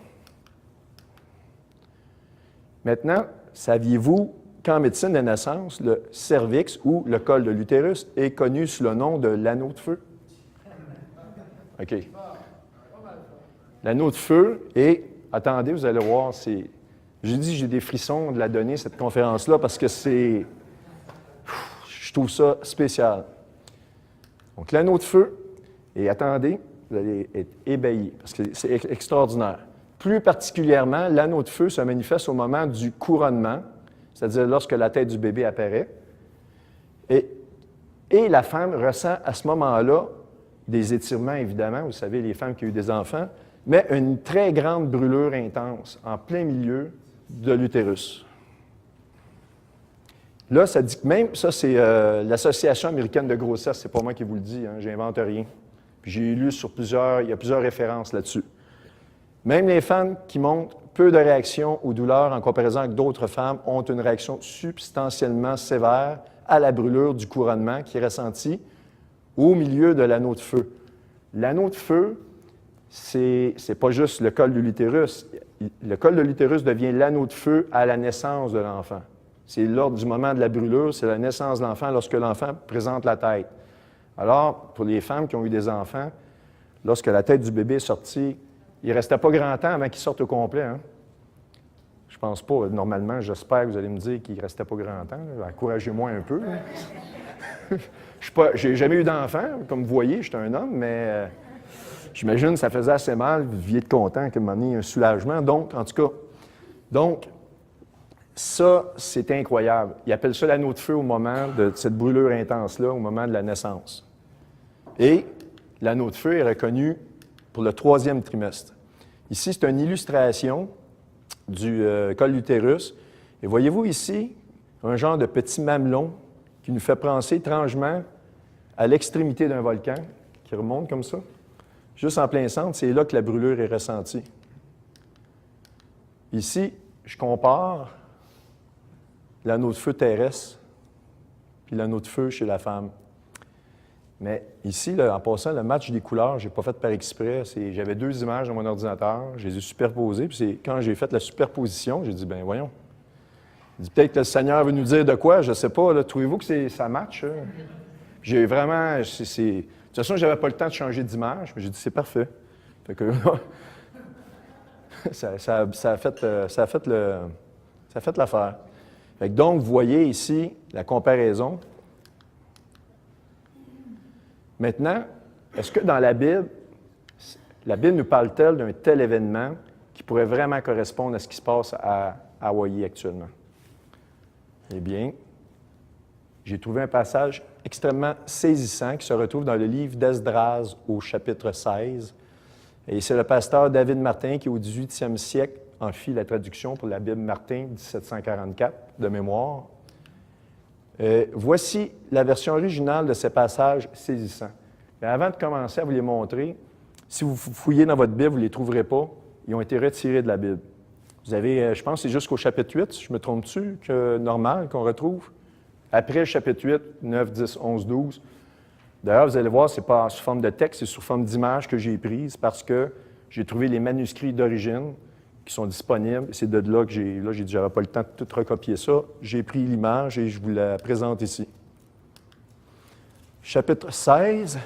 Maintenant, saviez-vous qu'en médecine de naissance, le cervix ou le col de l'utérus est connu sous le nom de l'anneau de feu? OK. L'anneau de feu et, attendez, vous allez voir, c'est... J'ai dit, j'ai des frissons de la donner, cette conférence-là, parce que c'est... Je trouve ça spécial. Donc, l'anneau de feu, et attendez, vous allez être ébahis, parce que c'est extraordinaire. Plus particulièrement, l'anneau de feu se manifeste au moment du couronnement, c'est-à-dire lorsque la tête du bébé apparaît. Et la femme ressent à ce moment-là des étirements, évidemment, vous savez, les femmes qui ont eu des enfants, mais une très grande brûlure intense en plein milieu de l'utérus. Là, ça dit que même, ça c'est l'Association américaine de grossesse, c'est pas moi qui vous le dis, hein, j'invente rien. Puis j'ai lu sur il y a plusieurs références là-dessus. Même les femmes qui montrent peu de réactions aux douleurs en comparaison avec d'autres femmes ont une réaction substantiellement sévère à la brûlure du couronnement qui est ressentie au milieu de l'anneau de feu. L'anneau de feu, c'est pas juste le col de l'utérus. Le col de l'utérus devient l'anneau de feu à la naissance de l'enfant. C'est lors du moment de la brûlure, c'est la naissance de l'enfant lorsque l'enfant présente la tête. Alors, pour les femmes qui ont eu des enfants, lorsque la tête du bébé est sortie, il ne restait pas grand temps avant qu'il sorte au complet. Hein? Je pense pas. Normalement, j'espère que vous allez me dire qu'il ne restait pas grand temps. Encouragez-moi un peu. Je n'ai jamais eu d'enfant. Comme vous voyez, je suis un homme, mais j'imagine que ça faisait assez mal. Vous deviez être content qu'à un moment donné, il y ait un soulagement. Donc, en tout cas, ça, c'est incroyable. Ils appellent ça l'anneau de feu au moment de cette brûlure intense-là, au moment de la naissance. Et l'anneau de feu est reconnu pour le 3e trimestre. Ici, c'est une illustration du col de l'utérus. Et voyez-vous ici, un genre de petit mamelon qui nous fait penser étrangement à l'extrémité d'un volcan qui remonte comme ça. Juste en plein centre, c'est là que la brûlure est ressentie. Ici, je compare l'anneau de feu terrestre puis l'anneau de feu chez la femme. Mais ici, là, en passant, le match des couleurs, je n'ai pas fait par exprès. J'avais 2 images dans mon ordinateur, je les ai superposées, puis quand j'ai fait la superposition, j'ai dit, ben voyons. Il dit, peut-être que le Seigneur veut nous dire de quoi, je ne sais pas. Trouvez-vous que ça match? J'ai vraiment... De toute façon, je n'avais pas le temps de changer d'image, mais j'ai dit, c'est parfait. Fait que, ça a fait l'affaire. Fait que donc, vous voyez ici la comparaison. Maintenant, est-ce que dans la Bible nous parle-t-elle d'un tel événement qui pourrait vraiment correspondre à ce qui se passe à Hawaï actuellement? Eh bien, j'ai trouvé un passage extrêmement saisissant qui se retrouve dans le livre d'Esdras au chapitre 16. Et c'est le pasteur David Martin qui, au 18e siècle, en fit la traduction pour la Bible Martin 1744 de mémoire. Voici la version originale de ces passages saisissants. Mais avant de commencer à vous les montrer, si vous fouillez dans votre Bible, vous ne les trouverez pas. Ils ont été retirés de la Bible. Vous avez, je pense, c'est jusqu'au chapitre 8, si je me trompe-tu, que normal qu'on retrouve. Après le chapitre 8, 9, 10, 11, 12. D'ailleurs, vous allez voir, ce n'est pas sous forme de texte, c'est sous forme d'image que j'ai prise parce que j'ai trouvé les manuscrits d'origine qui sont disponibles. C'est de là que j'ai dit, j'avais pas le temps de tout recopier ça. J'ai pris l'image et je vous la présente ici. Chapitre 16,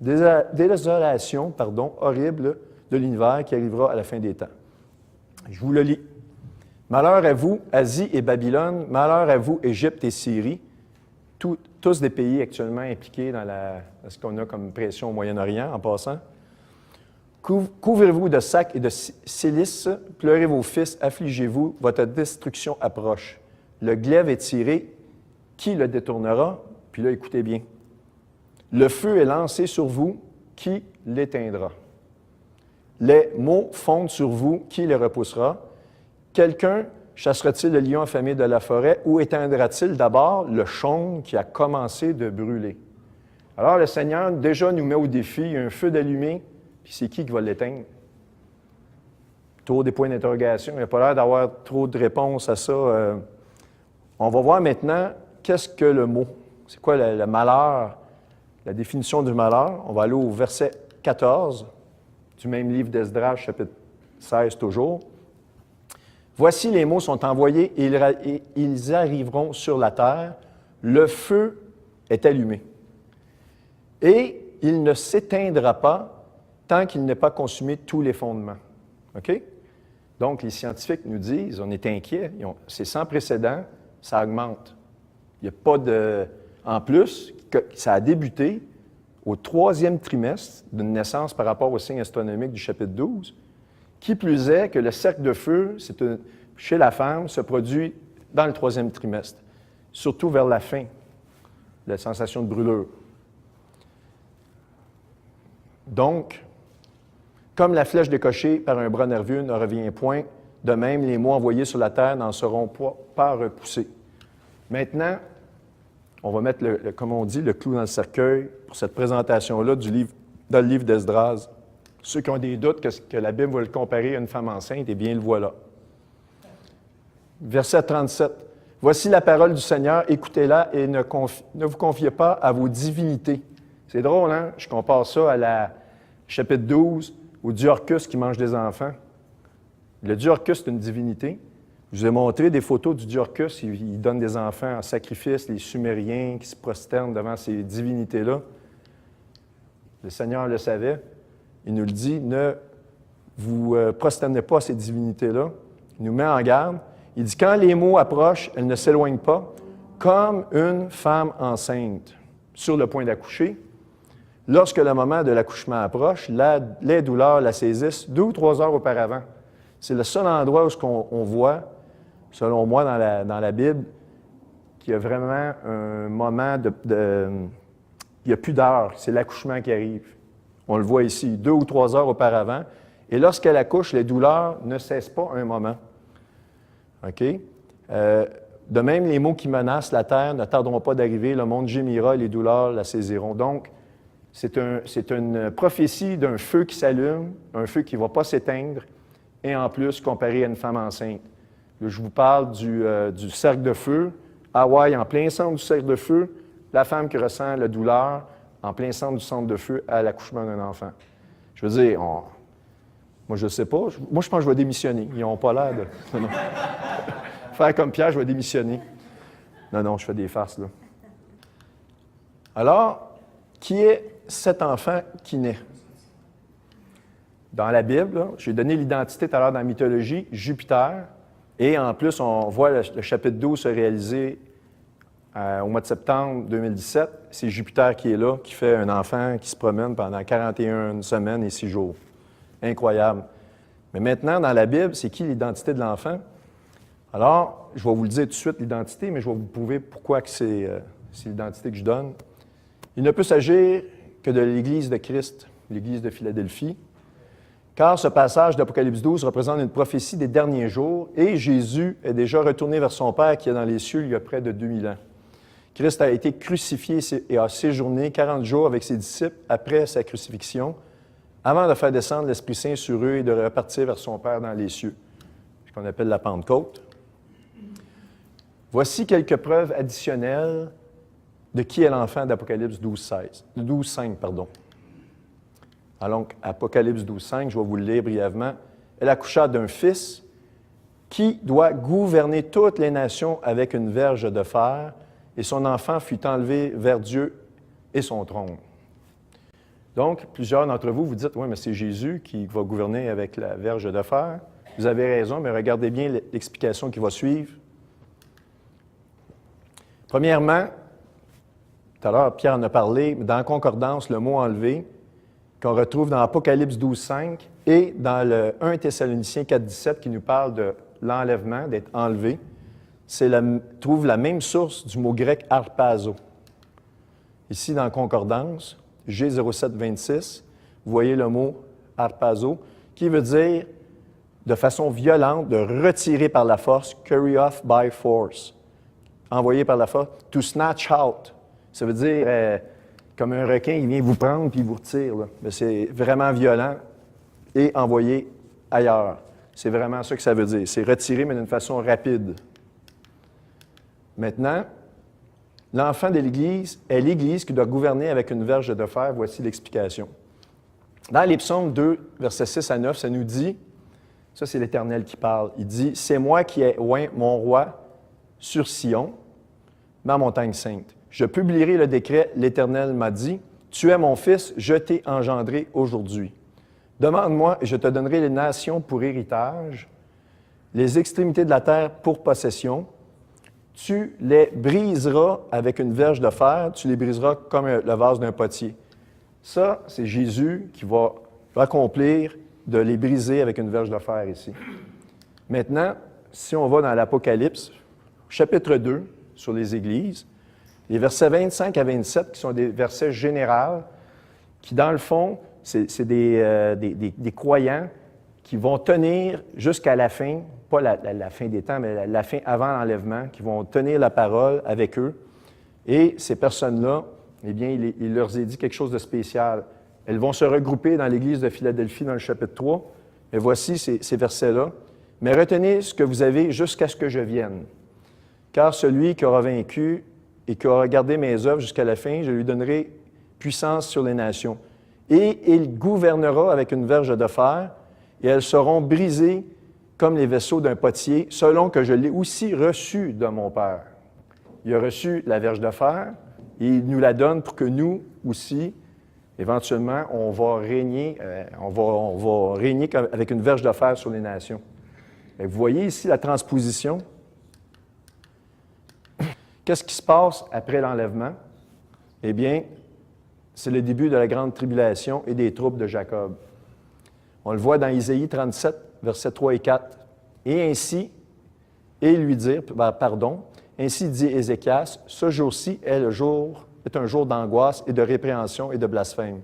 désolation, horrible de l'univers qui arrivera à la fin des temps. Je vous le lis. Malheur à vous, Asie et Babylone, malheur à vous, Égypte et Syrie, tous des pays actuellement impliqués dans ce qu'on a comme pression au Moyen-Orient, en passant. Couvrez-vous de sacs et de cilices, pleurez vos fils, affligez-vous, votre destruction approche. Le glaive est tiré, qui le détournera? Puis là, écoutez bien. Le feu est lancé sur vous, qui l'éteindra? Les maux fondent sur vous, qui les repoussera? Quelqu'un chassera-t-il le lion affamé de la forêt ou éteindra-t-il d'abord le chaume qui a commencé de brûler? Alors, le Seigneur déjà nous met au défi, il y a un feu d'allumé, puis c'est qui va l'éteindre? Toujours des points d'interrogation. Il n'y a pas l'air d'avoir trop de réponses à ça. On va voir maintenant qu'est-ce que le mot. C'est quoi le malheur, la définition du malheur. On va aller au verset 14 du même livre d'Esdras, chapitre 16 toujours. Voici les mots sont envoyés et ils arriveront sur la terre. Le feu est allumé. Et il ne s'éteindra pas tant qu'il n'ait pas consumé tous les fondements. OK? Donc, les scientifiques nous disent, on est inquiets, c'est sans précédent, ça augmente. Il n'y a pas de... En plus, ça a débuté au 3e trimestre d'une naissance par rapport au signe astronomique du chapitre 12. Qui plus est que le cercle de feu, chez la femme, se produit dans le 3e trimestre, surtout vers la fin, la sensation de brûlure. Donc, comme la flèche décochée par un bras nerveux ne revient point, de même, les mots envoyés sur la terre n'en seront pas repoussés. Maintenant, on va mettre, comme on dit, le clou dans le cercueil pour cette présentation-là dans le livre d'Esdras. Ceux qui ont des doutes que la Bible va le comparer à une femme enceinte, eh bien, le voilà. Verset 37. « Voici la parole du Seigneur, écoutez-la et ne vous confiez pas à vos divinités. » C'est drôle, hein? Je compare ça à la chapitre 12, au Diorcus qui mange des enfants. Le Diorcus, c'est une divinité. Je vous ai montré des photos du Diorcus. Il donne des enfants en sacrifice, les Sumériens qui se prosternent devant ces divinités-là. Le Seigneur le savait. Il nous le dit, ne vous prosternez pas à ces divinités-là. Il nous met en garde. Il dit, quand les mots approchent, elles ne s'éloignent pas, comme une femme enceinte sur le point d'accoucher. Lorsque le moment de l'accouchement approche, les douleurs la saisissent 2 ou 3 heures auparavant. C'est le seul endroit où on voit, selon moi, dans la Bible, qu'il y a vraiment un moment il n'y a plus d'heure, c'est l'accouchement qui arrive. On le voit ici, 2 ou 3 heures auparavant. Et lorsqu'elle accouche, les douleurs ne cessent pas un moment. OK? De même, les maux qui menacent la terre ne tarderont pas d'arriver. Le monde gémira, les douleurs la saisiront. Donc, c'est une prophétie d'un feu qui s'allume, un feu qui ne va pas s'éteindre, et en plus, comparé à une femme enceinte. Là, je vous parle du cercle de feu. Hawaï, en plein centre du cercle de feu, la femme qui ressent la douleur, en plein centre du centre de feu, à l'accouchement d'un enfant. Je veux dire, moi, je ne sais pas. Moi, je pense que je vais démissionner. Ils n'ont pas l'air de... Non. Faire comme Pierre, je vais démissionner. Non, je fais des farces, là. Alors, qui est cet enfant qui naît? Dans la Bible, j'ai donné l'identité tout à l'heure dans la mythologie, Jupiter. Et en plus, on voit le chapitre 12 se réaliser au mois de septembre 2017. C'est Jupiter qui est là, qui fait un enfant qui se promène pendant 41 semaines et 6 jours. Incroyable. Mais maintenant, dans la Bible, c'est qui l'identité de l'enfant? Alors, je vais vous le dire tout de suite, l'identité, mais je vais vous prouver pourquoi que c'est l'identité que je donne. Il ne peut s'agir que de l'Église de Christ, l'Église de Philadelphie, car ce passage d'Apocalypse 12 représente une prophétie des derniers jours et Jésus est déjà retourné vers son Père qui est dans les cieux il y a près de 2000 ans. Christ a été crucifié et a séjourné 40 jours avec ses disciples après sa crucifixion, avant de faire descendre l'Esprit Saint sur eux et de repartir vers son Père dans les cieux, ce qu'on appelle la Pentecôte. Voici quelques preuves additionnelles de qui est l'enfant d'Apocalypse 12:5. Alors, Apocalypse 12:5, je vais vous le lire brièvement. Elle accoucha d'un fils qui doit gouverner toutes les nations avec une verge de fer, et son enfant fut enlevé vers Dieu et son trône. Donc, plusieurs d'entre vous vous dites, oui, mais c'est Jésus qui va gouverner avec la verge de fer. Vous avez raison, mais regardez bien l'explication qui va suivre. Premièrement, tout à l'heure, Pierre en a parlé, dans la concordance, le mot « enlevé », qu'on retrouve dans Apocalypse 12:5 et dans le 1 Thessaloniciens 4:17 qui nous parle de l'enlèvement, d'être enlevé, trouve la même source du mot grec « harpazo ». Ici, dans la concordance, G0726, vous voyez le mot « harpazo » qui veut dire de façon violente, de retirer par la force, « carry off by force », envoyer par la force, « to snatch out ». Ça veut dire, comme un requin, il vient vous prendre puis il vous retire. Mais c'est vraiment violent et envoyé ailleurs. C'est vraiment ça que ça veut dire. C'est retiré, mais d'une façon rapide. Maintenant, l'enfant de l'Église est l'Église qui doit gouverner avec une verge de fer. Voici l'explication. Dans les psaumes 2, versets 6 à 9, ça nous dit, ça c'est l'Éternel qui parle, il dit « C'est moi qui ai oint mon roi sur Sion, ma montagne sainte. Je publierai le décret, l'Éternel m'a dit, tu es mon fils, je t'ai engendré aujourd'hui. Demande-moi et je te donnerai les nations pour héritage, les extrémités de la terre pour possession. Tu les briseras avec une verge de fer, tu les briseras comme le vase d'un potier. » Ça, c'est Jésus qui va accomplir de les briser avec une verge de fer ici. Maintenant, si on va dans l'Apocalypse, chapitre 2, sur les églises, les versets 25 à 27, qui sont des versets généraux, qui, dans le fond, c'est des croyants qui vont tenir jusqu'à la fin, pas la fin des temps, mais la fin avant l'enlèvement, qui vont tenir la parole avec eux. Et ces personnes-là, eh bien, il leur est dit quelque chose de spécial. Elles vont se regrouper dans l'Église de Philadelphie dans le chapitre 3. Et voici ces versets-là. « Mais retenez ce que vous avez jusqu'à ce que je vienne. Car celui qui aura vaincu et qui aura gardé mes œuvres jusqu'à la fin, je lui donnerai puissance sur les nations. Et il gouvernera avec une verge de fer, et elles seront brisées comme les vaisseaux d'un potier, selon que je l'ai aussi reçu de mon Père. » Il a reçu la verge de fer, et il nous la donne pour que nous aussi, éventuellement, on va régner avec une verge de fer sur les nations. Et vous voyez ici la transposition. Qu'est-ce qui se passe après l'enlèvement? Eh bien, c'est le début de la grande tribulation et des troupes de Jacob. On le voit dans Isaïe 37, versets 3 et 4. Et ainsi, et lui dire, ainsi dit Ézéchias, ce jour-ci est un jour d'angoisse et de répréhension et de blasphème.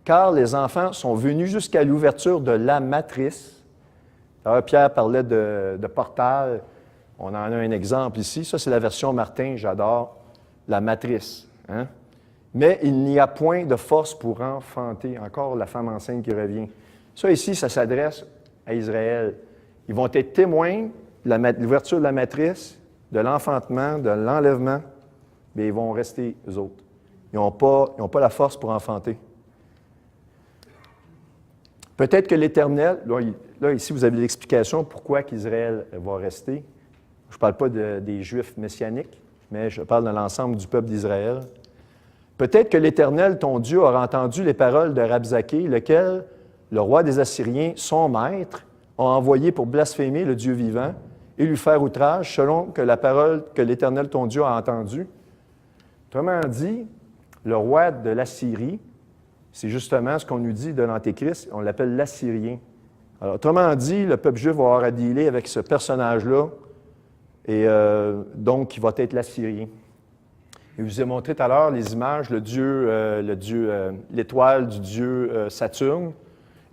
Car les enfants sont venus jusqu'à l'ouverture de la matrice. Alors, Pierre parlait de portal. On en a un exemple ici. Ça, c'est la version Martin, j'adore, la matrice. Hein? Mais il n'y a point de force pour enfanter. Encore la femme enceinte qui revient. Ça, ici, ça s'adresse à Israël. Ils vont être témoins de l'ouverture de la matrice, de l'enfantement, de l'enlèvement, mais ils vont rester, eux autres. Ils n'ont pas la force pour enfanter. Peut-être que l'Éternel, là, ici, vous avez l'explication pourquoi qu'Israël va rester. Je ne parle pas des Juifs messianiques, mais je parle de l'ensemble du peuple d'Israël. Peut-être que l'Éternel, ton Dieu, aura entendu les paroles de Rabzaké, lequel, le roi des Assyriens, son maître, a envoyé pour blasphémer le Dieu vivant et lui faire outrage, selon que la parole que l'Éternel, ton Dieu, a entendue. Autrement dit, le roi de l'Assyrie, c'est justement ce qu'on nous dit de l'Antéchrist, on l'appelle l'Assyrien. Alors, autrement dit, le peuple juif va avoir à dealer avec ce personnage-là, et donc, il va être l'Assyrien. Je vous ai montré tout à l'heure les images, l'étoile du dieu Saturne,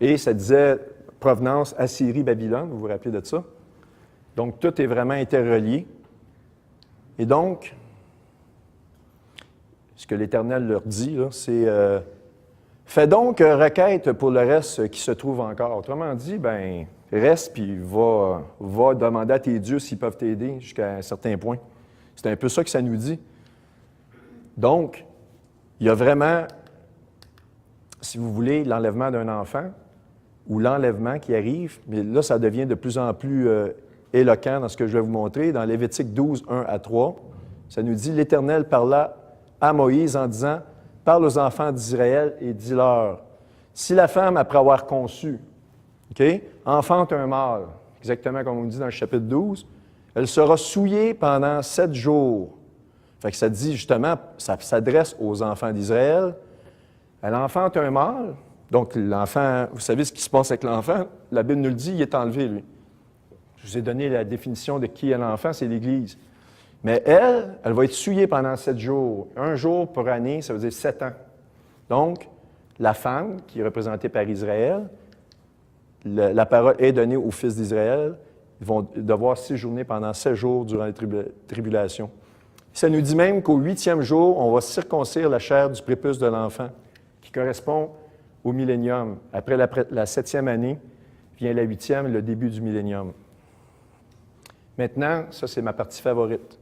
et ça disait provenance Assyrie-Babylone, vous vous rappelez de ça? Donc, tout est vraiment interrelié. Et donc, ce que l'Éternel leur dit, là, c'est fais donc requête pour le reste qui se trouve encore. Autrement dit, ben reste puis va demander à tes dieux s'ils peuvent t'aider jusqu'à un certain point. C'est un peu ça que ça nous dit. Donc, il y a vraiment, si vous voulez, l'enlèvement d'un enfant ou l'enlèvement qui arrive, mais là, ça devient de plus en plus éloquent dans ce que je vais vous montrer. Dans Lévitique 12, 1 à 3, ça nous dit « L'Éternel parla à Moïse en disant « Parle aux enfants d'Israël et dis-leur, si la femme, après avoir conçu, enfante un mâle, exactement comme on dit dans le chapitre 12, elle sera souillée pendant 7 jours. » Fait que ça dit justement, ça s'adresse aux enfants d'Israël. Elle enfante un mâle. Donc l'enfant, vous savez ce qui se passe avec l'enfant? La Bible nous le dit, il est enlevé, lui. Je vous ai donné la définition de qui est l'enfant, c'est l'Église. Mais elle va être souillée pendant 7 jours. 1 jour pour année, ça veut dire 7 ans. Donc, la femme, qui est représentée par Israël, la parole est donnée aux fils d'Israël. Ils vont devoir séjourner pendant 7 jours durant les tribulations. Ça nous dit même qu'au 8e jour, on va circoncire la chair du prépuce de l'enfant, qui correspond au millénium. Après la 7e année, vient la 8e, le début du millénium. Maintenant, ça c'est ma partie favorite.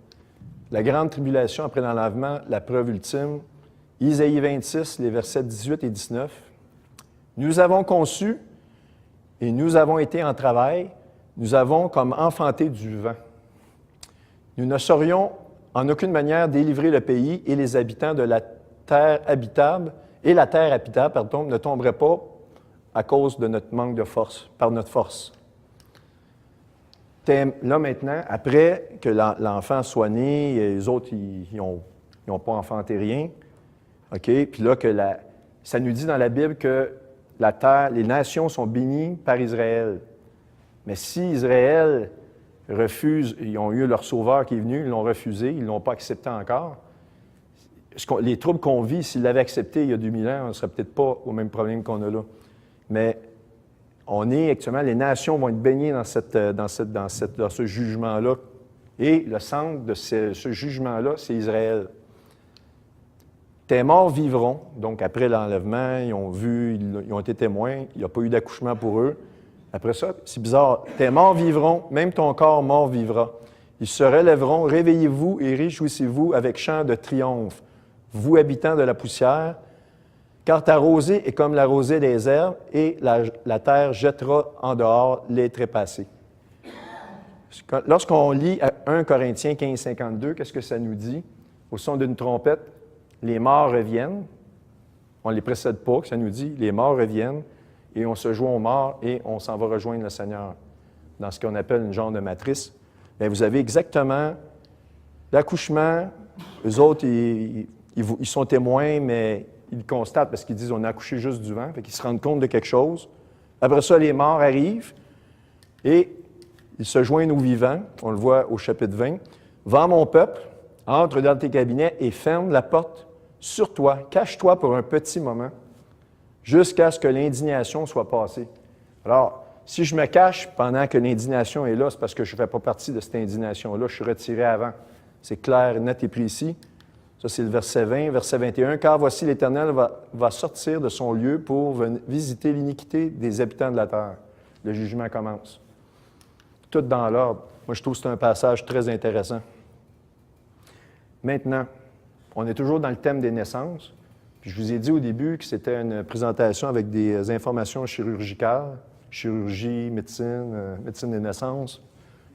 La grande tribulation après l'enlèvement, la preuve ultime. Isaïe 26, les versets 18 et 19. « Nous avons conçu et nous avons été en travail, nous avons comme enfanté du vent. Nous ne saurions en aucune manière délivrer le pays et les habitants de la terre habitable, et la terre habitable, pardon, ne tomberait pas à cause de notre manque de force, par notre force. » Là maintenant, après que l'enfant soit né, les autres, ils n'ont pas enfanté rien, OK? Puis là, ça nous dit dans la Bible que la terre, les nations sont bénies par Israël. Mais si Israël refuse, ils ont eu leur sauveur qui est venu, ils l'ont refusé, ils ne l'ont pas accepté encore. Les troubles qu'on vit, s'ils l'avaient accepté il y a 2000 ans, on ne serait peut-être pas au même problème qu'on a là. Mais on est actuellement, les nations vont être baignées dans ce jugement-là. Et le centre de ce jugement-là, c'est Israël. Tes morts vivront. Donc, après l'enlèvement, ils ont vu, ils ont été témoins, il n'y a pas eu d'accouchement pour eux. Après ça, c'est bizarre. Tes morts vivront, même ton corps mort vivra. Ils se relèveront, réveillez-vous et réjouissez-vous avec chant de triomphe, vous habitants de la poussière, car ta rosée est comme la rosée des herbes, et la terre jettera en dehors les trépassés. Lorsqu'on lit 1 Corinthiens 15, 52, qu'est-ce que ça nous dit? Au son d'une trompette, les morts reviennent. On ne les précède pas, que ça nous dit, les morts reviennent, et on se joint aux morts, et on s'en va rejoindre le Seigneur, dans ce qu'on appelle une genre de matrice. Bien, vous avez exactement l'accouchement. Eux autres, ils sont témoins, mais ils constatent parce qu'ils disent on a accouché juste du vent, fait qu'ils se rendent compte de quelque chose. Après ça, les morts arrivent et ils se joignent aux vivants. On le voit au chapitre 20. « Va, mon peuple, entre dans tes cabinets et ferme la porte sur toi. Cache-toi pour un petit moment jusqu'à ce que l'indignation soit passée. » Alors, si je me cache pendant que l'indignation est là, c'est parce que je ne fais pas partie de cette indignation-là. Je suis retiré avant. C'est clair, net et précis. Ça, c'est le verset 20. Verset 21. « Car voici l'Éternel va sortir de son lieu pour visiter l'iniquité des habitants de la terre. » Le jugement commence. Tout dans l'ordre. Moi, je trouve que c'est un passage très intéressant. Maintenant, on est toujours dans le thème des naissances. Puis je vous ai dit au début que c'était une présentation avec des informations chirurgicales, chirurgie, médecine, médecine des naissances.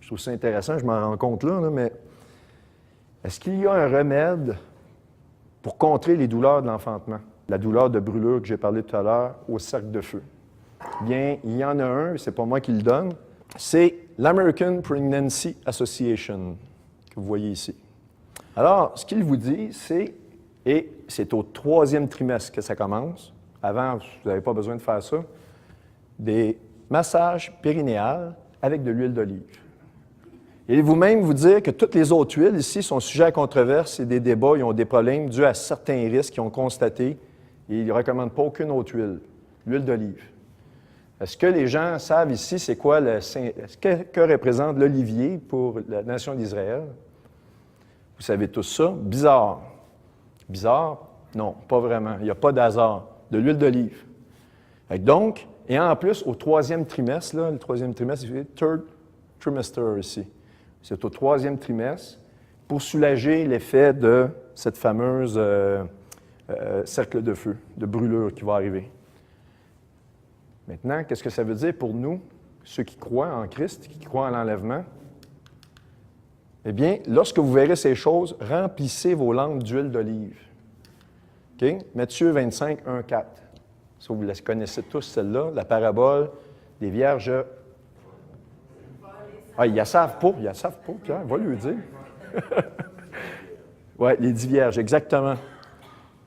Je trouve ça intéressant, je m'en rends compte là, mais est-ce qu'il y a un remède pour contrer les douleurs de l'enfantement? La douleur de brûlure que j'ai parlé tout à l'heure au cercle de feu. Bien, il y en a un, c'est pas moi qui le donne, c'est l'American Pregnancy Association, que vous voyez ici. Alors, ce qu'il vous dit, c'est, et c'est au 3e trimestre que ça commence, avant, vous n'avez pas besoin de faire ça, des massages périnéales avec de l'huile d'olive. Et vous-même vous dire que toutes les autres huiles ici sont sujets à controverse et des débats, ils ont des problèmes dus à certains risques qu'ils ont constatés et ils ne recommandent pas aucune autre huile, l'huile d'olive. Est-ce que les gens savent ici c'est quoi que représente l'olivier pour la nation d'Israël? Vous savez tous ça. Bizarre. Bizarre? Non, pas vraiment. Il n'y a pas d'hasard. De l'huile d'olive. Donc, et en plus, au 3e trimestre, là, le 3e trimestre, c'est third trimester ici. C'est au 3e trimestre pour soulager l'effet de cette fameuse cercle de feu, de brûlure qui va arriver. Maintenant, qu'est-ce que ça veut dire pour nous, ceux qui croient en Christ, qui croient en l'enlèvement? Eh bien, lorsque vous verrez ces choses, remplissez vos lampes d'huile d'olive. OK? Matthieu 25, 1, 4. Ça, vous la connaissez tous, celle-là, la parabole des vierges. Ah, ils ne savent pas, Pierre, va lui dire. Oui, les 10 vierges, exactement.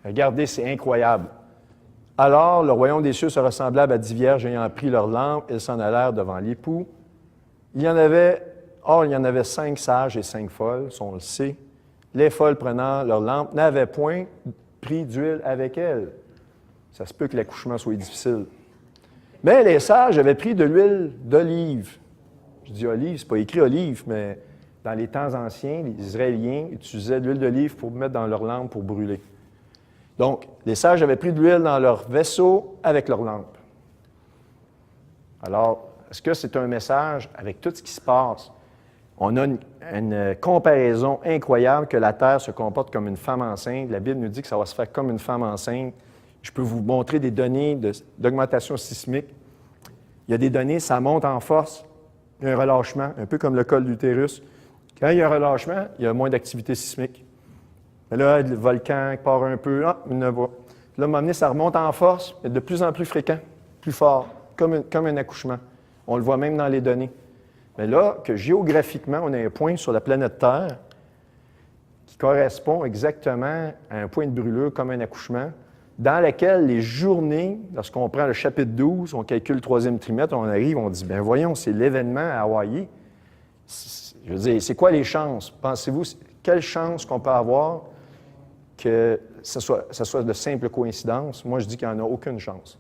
Regardez, c'est incroyable. Alors, le royaume des cieux sera semblable à 10 vierges ayant pris leurs lampes, elles s'en allèrent devant l'époux. Il y en avait 5 sages et 5 folles, ça on le sait. Les folles prenant leurs lampes n'avaient point pris d'huile avec elles. Ça se peut que l'accouchement soit difficile. Mais les sages avaient pris de l'huile d'olive. Je dis olive, c'est pas écrit olive, mais dans les temps anciens, les Israéliens utilisaient de l'huile d'olive pour mettre dans leurs lampes pour brûler. Donc, les sages avaient pris de l'huile dans leur vaisseau avec leurs lampes. Alors, Est-ce que c'est un message avec tout ce qui se passe? On a une comparaison incroyable que la Terre se comporte comme une femme enceinte. La Bible nous dit que ça va se faire comme une femme enceinte. Je peux vous montrer des données d'augmentation sismique. Il y a des données, ça monte en force. Il y a un relâchement, un peu comme le col d'utérus. Quand il y a un relâchement, il y a moins d'activité sismique. Mais là, le volcan part un peu, il ne va. Là, à un moment donné, ça remonte en force, mais de plus en plus fréquent, plus fort, comme un accouchement. On le voit même dans les données. Mais là, que géographiquement, on a un point sur la planète Terre qui correspond exactement à un point de brûlure comme un accouchement, dans lequel les journées, lorsqu'on prend le chapitre 12, on calcule le 3e trimestre, on arrive, on dit, bien voyons, c'est l'événement à Hawaï. Je veux dire, c'est quoi les chances? Pensez-vous, quelle chance qu'on peut avoir que ce soit de simples coïncidences? Moi, je dis qu'il n'y en a aucune chance.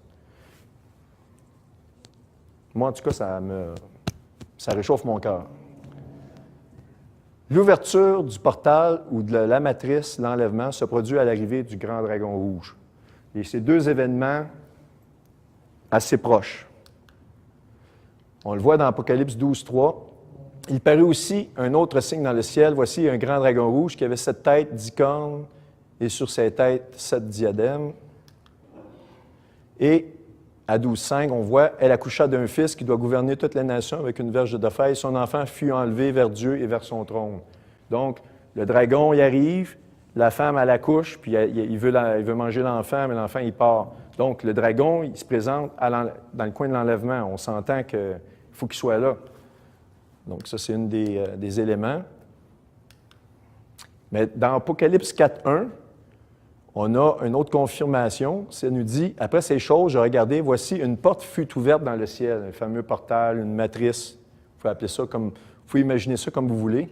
Moi, en tout cas, ça réchauffe mon cœur. L'ouverture du portal ou de la matrice, l'enlèvement, se produit à l'arrivée du grand dragon rouge. Et c'est deux événements assez proches. On le voit dans Apocalypse 12:3. Il parut aussi un autre signe dans le ciel. Voici un grand dragon rouge qui avait 7 têtes, 10 cornes, et sur ses têtes 7 diadèmes. Et à 12:5, on voit, elle accoucha d'un fils qui doit gouverner toutes les nations avec une verge de feuilles. Son enfant fut enlevé vers Dieu et vers son trône. Donc, le dragon y arrive, la femme, elle accouche, puis il veut manger l'enfant, mais l'enfant, il part. Donc, le dragon, il se présente dans le coin de l'enlèvement. On s'entend qu'il faut qu'il soit là. Donc, ça, c'est un des éléments. Mais dans Apocalypse 4:1, on a une autre confirmation. Ça nous dit, après ces choses, je regardais, voici, une porte fut ouverte dans le ciel, un fameux portal, une matrice. Vous pouvez appeler ça comme, vous pouvez imaginer ça comme vous voulez.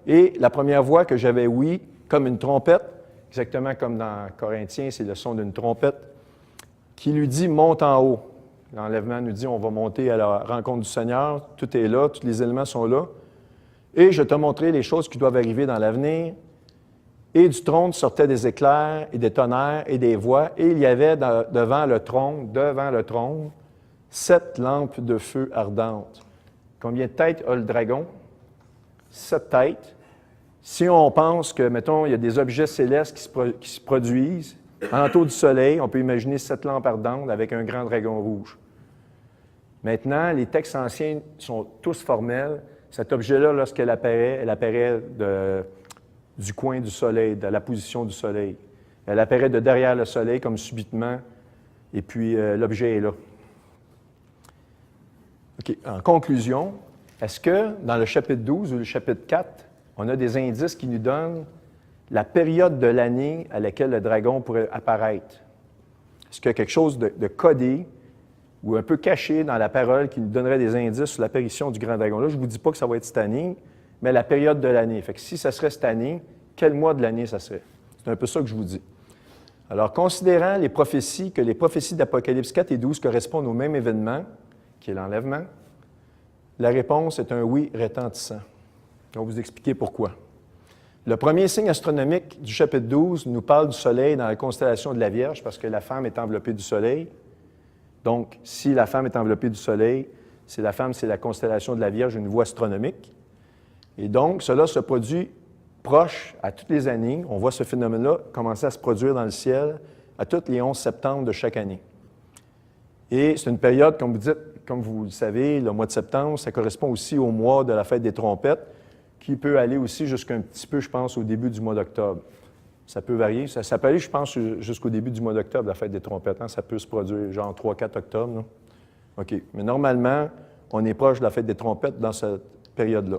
Et la première voix que j'avais, oui, comme une trompette, exactement comme dans Corinthiens, c'est le son d'une trompette, qui lui dit, monte en haut. L'enlèvement nous dit, on va monter à la rencontre du Seigneur, tout est là, tous les éléments sont là. Et je te montrerai les choses qui doivent arriver dans l'avenir. Et du trône sortaient des éclairs et des tonnerres et des voix, et il y avait devant le trône, 7 lampes de feu ardentes. Combien de têtes a le dragon? 7 têtes. Si on pense que, mettons, il y a des objets célestes qui se produisent, alentour du soleil, on peut imaginer 7 lampes ardentes avec un grand dragon rouge. Maintenant, les textes anciens sont tous formels. Cet objet-là, lorsqu'elle apparaît, elle apparaît du coin du soleil, de la position du soleil. Elle apparaît de derrière le soleil comme subitement, et puis l'objet est là. OK. En conclusion, est-ce que dans le chapitre 12 ou le chapitre 4, on a des indices qui nous donnent la période de l'année à laquelle le dragon pourrait apparaître? Est-ce qu'il y a quelque chose de codé ou un peu caché dans la parole qui nous donnerait des indices sur l'apparition du grand dragon? Là, je ne vous dis pas que ça va être cette année, mais la période de l'année. Fait que si ça serait cette année, quel mois de l'année ça serait? C'est un peu ça que je vous dis. Alors, considérant les prophéties, que les prophéties d'Apocalypse 4 et 12 correspondent au même événement, qui est l'enlèvement, la réponse est un oui retentissant. On va vous expliquer pourquoi. Le premier signe astronomique du chapitre 12 nous parle du soleil dans la constellation de la Vierge, parce que la femme est enveloppée du soleil. Donc, si la femme est enveloppée du soleil, c'est la constellation de la Vierge, une voie astronomique. Et donc, cela se produit proche à toutes les années. On voit ce phénomène-là commencer à se produire dans le ciel à tous les 11 septembre de chaque année. Et c'est une période, comme vous le savez, le mois de septembre, ça correspond aussi au mois de la fête des trompettes, qui peut aller aussi jusqu'un petit peu, je pense, au début du mois d'octobre. Ça peut varier. Ça peut aller, je pense, jusqu'au début du mois d'octobre, la fête des trompettes. Hein? Ça peut se produire genre 3-4 octobre. Non? OK. Mais normalement, on est proche de la fête des trompettes dans cette période-là.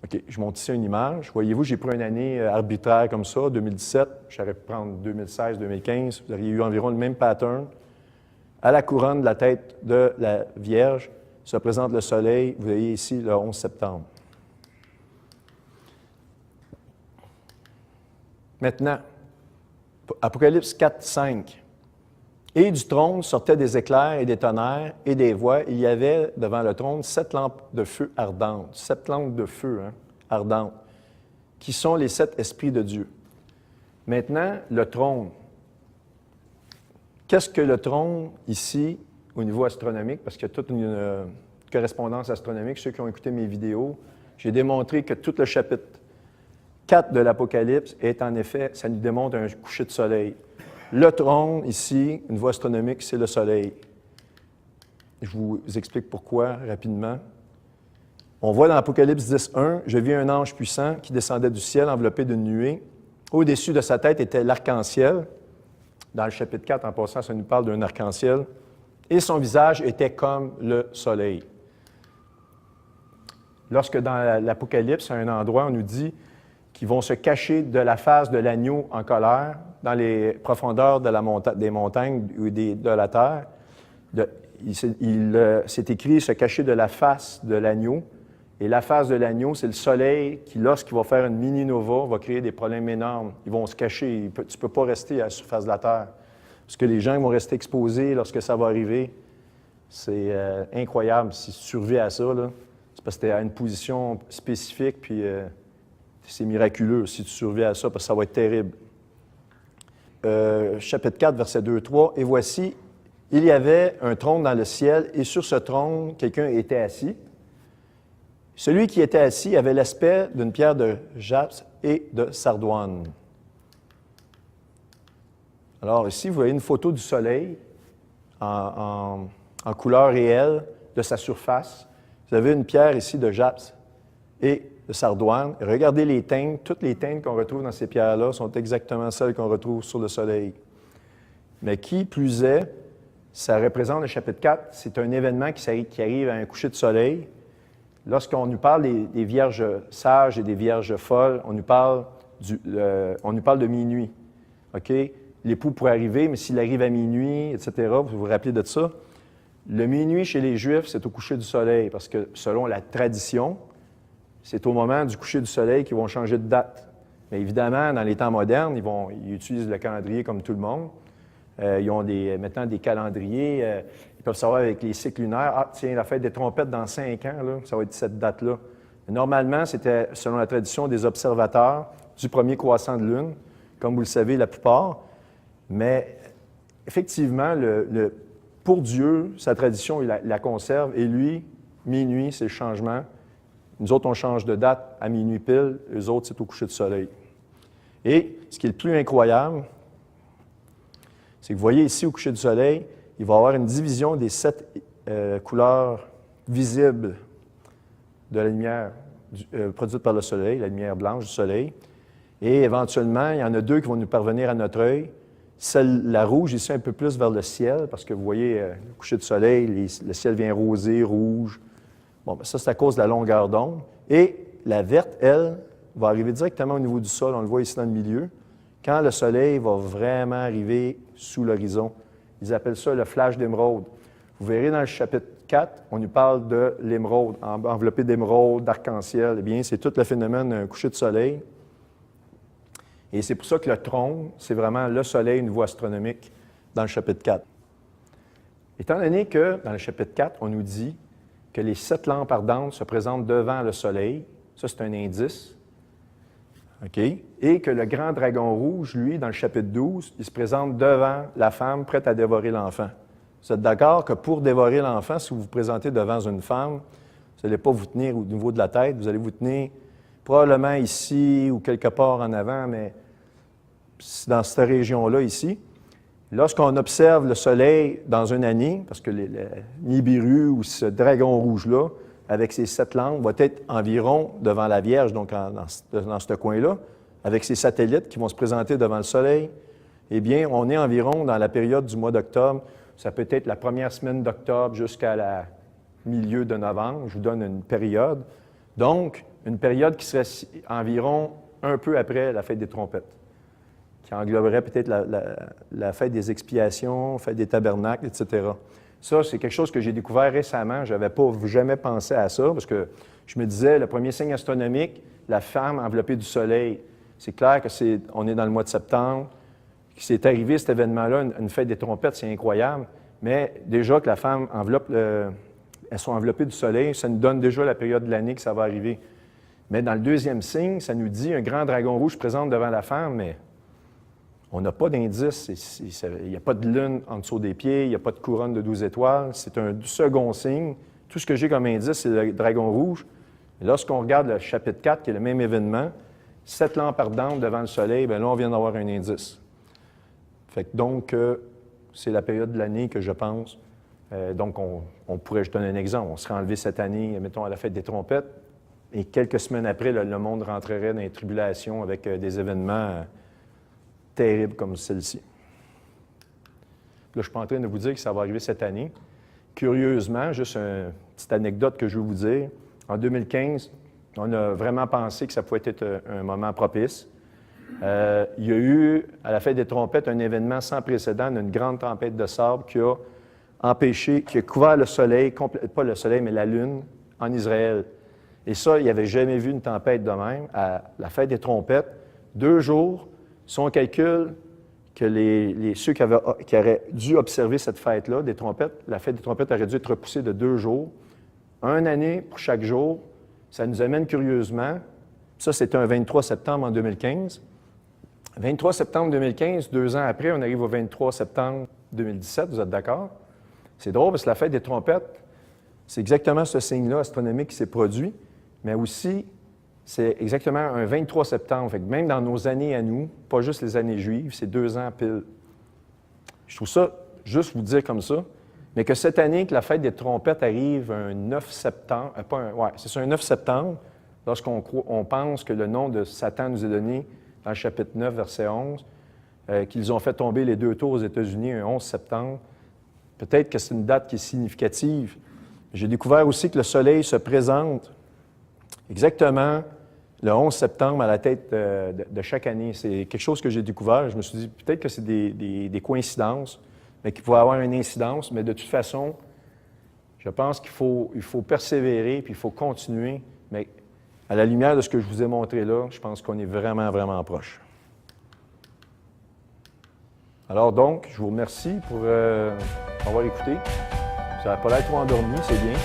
OK. Je monte ici une image. Voyez-vous, j'ai pris une année arbitraire comme ça, 2017. J'aurais pu prendre 2016, 2015. Vous auriez eu environ le même pattern. À la couronne de la tête de la Vierge se présente le soleil. Vous voyez ici le 11 septembre. Maintenant, Apocalypse 4, 5. Et du trône sortaient des éclairs et des tonnerres et des voix. Il y avait devant le trône 7 lampes de feu ardentes. 7 lampes de feu ardentes, qui sont les 7 esprits de Dieu. Maintenant, le trône. Qu'est-ce que le trône ici, au niveau astronomique, parce qu'il y a toute une correspondance astronomique. Ceux qui ont écouté mes vidéos, j'ai démontré que tout le chapitre 4 de l'Apocalypse est en effet, ça nous démontre un coucher de soleil. Le trône, ici, une voie astronomique, c'est le soleil. Je vous explique pourquoi rapidement. On voit dans Apocalypse 10.1, « Je vis un ange puissant qui descendait du ciel enveloppé d'une nuée. Au-dessus de sa tête était l'arc-en-ciel. » Dans le chapitre 4, en passant, ça nous parle d'un arc-en-ciel. « Et son visage était comme le soleil. » Lorsque dans l'Apocalypse, à un endroit, on nous dit qu'ils vont se cacher de la face de l'agneau en colère, dans les profondeurs de des montagnes ou de la terre, c'est écrit « se cacher de la face de l'agneau ». Et la face de l'agneau, c'est le soleil qui, lorsqu'il va faire une mini-nova, va créer des problèmes énormes. Ils vont se cacher. Tu ne peux pas rester à la surface de la Terre. Parce que les gens vont rester exposés lorsque ça va arriver. C'est incroyable. Si tu survis à ça, c'est parce que tu es à une position spécifique, puis c'est miraculeux si tu survis à ça, parce que ça va être terrible. Chapitre 4, verset 2-3. « Et voici, il y avait un trône dans le ciel, et sur ce trône, quelqu'un était assis. Celui qui était assis avait l'aspect d'une pierre de jaspe et de sardoine. » Alors ici, vous voyez une photo du soleil en couleur réelle de sa surface. Vous avez une pierre ici de jaspe et de sardoine. Et regardez les teintes. Toutes les teintes qu'on retrouve dans ces pierres-là sont exactement celles qu'on retrouve sur le soleil. Mais qui plus est, ça représente le chapitre 4, c'est un événement qui arrive à un coucher de soleil. Lorsqu'on nous parle des vierges sages et des vierges folles, on nous parle de minuit. OK? L'époux pourrait arriver, mais s'il arrive à minuit, etc., vous vous rappelez de ça? Le minuit chez les Juifs, c'est au coucher du soleil, parce que selon la tradition, c'est au moment du coucher du soleil qu'ils vont changer de date. Mais évidemment, dans les temps modernes, ils utilisent le calendrier comme tout le monde. Ils ont maintenant des calendriers. Ils peuvent savoir avec les cycles lunaires, ah tiens, la fête des trompettes dans 5 ans, là, ça va être cette date-là. Normalement, c'était, selon la tradition, des observateurs du premier croissant de lune, comme vous le savez, la plupart. Mais effectivement, pour Dieu, sa tradition, il la conserve. Et lui, minuit, c'est le changement. Nous autres, on change de date à minuit pile. Eux autres, c'est au coucher du soleil. Et ce qui est le plus incroyable, c'est que vous voyez ici, au coucher du soleil, il va y avoir une division des 7 couleurs visibles de la lumière produite par le soleil, la lumière blanche du soleil. Et éventuellement, il y en a 2 qui vont nous parvenir à notre œil. La rouge, ici, un peu plus vers le ciel, parce que vous voyez, le coucher du soleil, le ciel vient rosé, rouge. Bon, bien, ça, c'est à cause de la longueur d'onde. Et la verte, elle, va arriver directement au niveau du sol. On le voit ici dans le milieu. Quand le soleil va vraiment arriver sous l'horizon, ils appellent ça le flash d'émeraude. Vous verrez dans le chapitre 4, on nous parle de l'émeraude, enveloppé d'émeraude, d'arc-en-ciel. Eh bien, c'est tout le phénomène d'un coucher de soleil. Et c'est pour ça que le trône, c'est vraiment le soleil, une voie astronomique, dans le chapitre 4. Étant donné que, dans le chapitre 4, on nous dit que les 7 lampes ardentes se présentent devant le soleil, ça, c'est un indice, OK? Et que le grand dragon rouge, lui, dans le chapitre 12, il se présente devant la femme prête à dévorer l'enfant. Vous êtes d'accord que pour dévorer l'enfant, si vous vous présentez devant une femme, vous n'allez pas vous tenir au niveau de la tête, vous allez vous tenir probablement ici ou quelque part en avant, mais dans cette région-là, ici. Lorsqu'on observe le soleil dans une année, parce que le Nibiru ou ce dragon rouge-là, avec ses 7 lampes, va être environ devant la Vierge, donc dans ce coin-là, avec ses satellites qui vont se présenter devant le soleil, eh bien, on est environ dans la période du mois d'octobre. Ça peut être la première semaine d'octobre jusqu'à la milieu de novembre. Je vous donne une période. Donc, une période qui serait environ un peu après la fête des trompettes, qui engloberait peut-être la fête des expiations, fête des tabernacles, etc. Ça, c'est quelque chose que j'ai découvert récemment. Je n'avais pas jamais pensé à ça, parce que je me disais, le premier signe astronomique, la femme enveloppée du soleil. C'est clair on est dans le mois de septembre, c'est arrivé cet événement-là, une fête des trompettes, c'est incroyable, mais déjà que la femme elles sont enveloppées du soleil, ça nous donne déjà la période de l'année que ça va arriver. Mais dans le deuxième signe, ça nous dit un grand dragon rouge présente devant la femme, mais On n'a pas d'indice, il n'y a pas de lune en dessous des pieds, il n'y a pas de couronne de 12 étoiles. C'est un second signe. Tout ce que j'ai comme indice, c'est le dragon rouge. Et lorsqu'on regarde le chapitre 4, qui est le même événement, 7 lampes ardentes devant le soleil, bien là, on vient d'avoir un indice. Fait que donc, c'est la période de l'année que je pense. Donc, on pourrait, je donne un exemple, on serait enlevé cette année, mettons, à la fête des trompettes, et quelques semaines après, le monde rentrerait dans les tribulations avec des événements terribles comme celle-ci. Là, je ne suis pas en train de vous dire que ça va arriver cette année. Curieusement, juste une petite anecdote que je veux vous dire, en 2015, on a vraiment pensé que ça pouvait être un moment propice. Il y a eu, à la fête des trompettes, un événement sans précédent, une grande tempête de sable qui a empêché, qui a couvert le soleil, pas le soleil, mais la lune, en Israël. Et ça, il n'y avait jamais vu une tempête de même. À la fête des trompettes, 2 jours, si on calcule que ceux qui auraient dû observer cette fête-là, des trompettes, la fête des trompettes aurait dû être repoussée de 2 jours. 1 année pour chaque jour. Ça nous amène curieusement, ça c'était un 23 septembre en 2015. 23 septembre 2015, 2 ans après, on arrive au 23 septembre 2017, vous êtes d'accord? C'est drôle parce que la fête des trompettes, c'est exactement ce signe-là astronomique qui s'est produit, mais aussi, c'est exactement un 23 septembre. Fait que même dans nos années à nous, pas juste les années juives, c'est 2 ans pile. Je trouve ça, juste vous dire comme ça, mais que cette année, que la fête des trompettes arrive un 9 septembre, c'est ça, un 9 septembre, lorsqu'on pense que le nom de Satan nous est donné dans le chapitre 9, verset 11, qu'ils ont fait tomber les 2 tours aux États-Unis un 11 septembre. Peut-être que c'est une date qui est significative. J'ai découvert aussi que le soleil se présente exactement le 11 septembre à la tête de chaque année. C'est quelque chose que j'ai découvert. Je me suis dit, peut-être que c'est des coïncidences, mais qu'il pourrait avoir une incidence. Mais de toute façon, je pense qu'il faut persévérer, puis il faut continuer. Mais à la lumière de ce que je vous ai montré là, je pense qu'on est vraiment, vraiment proche. Alors donc, je vous remercie pour avoir écouté. Ça n'a pas l'air trop endormi, c'est bien.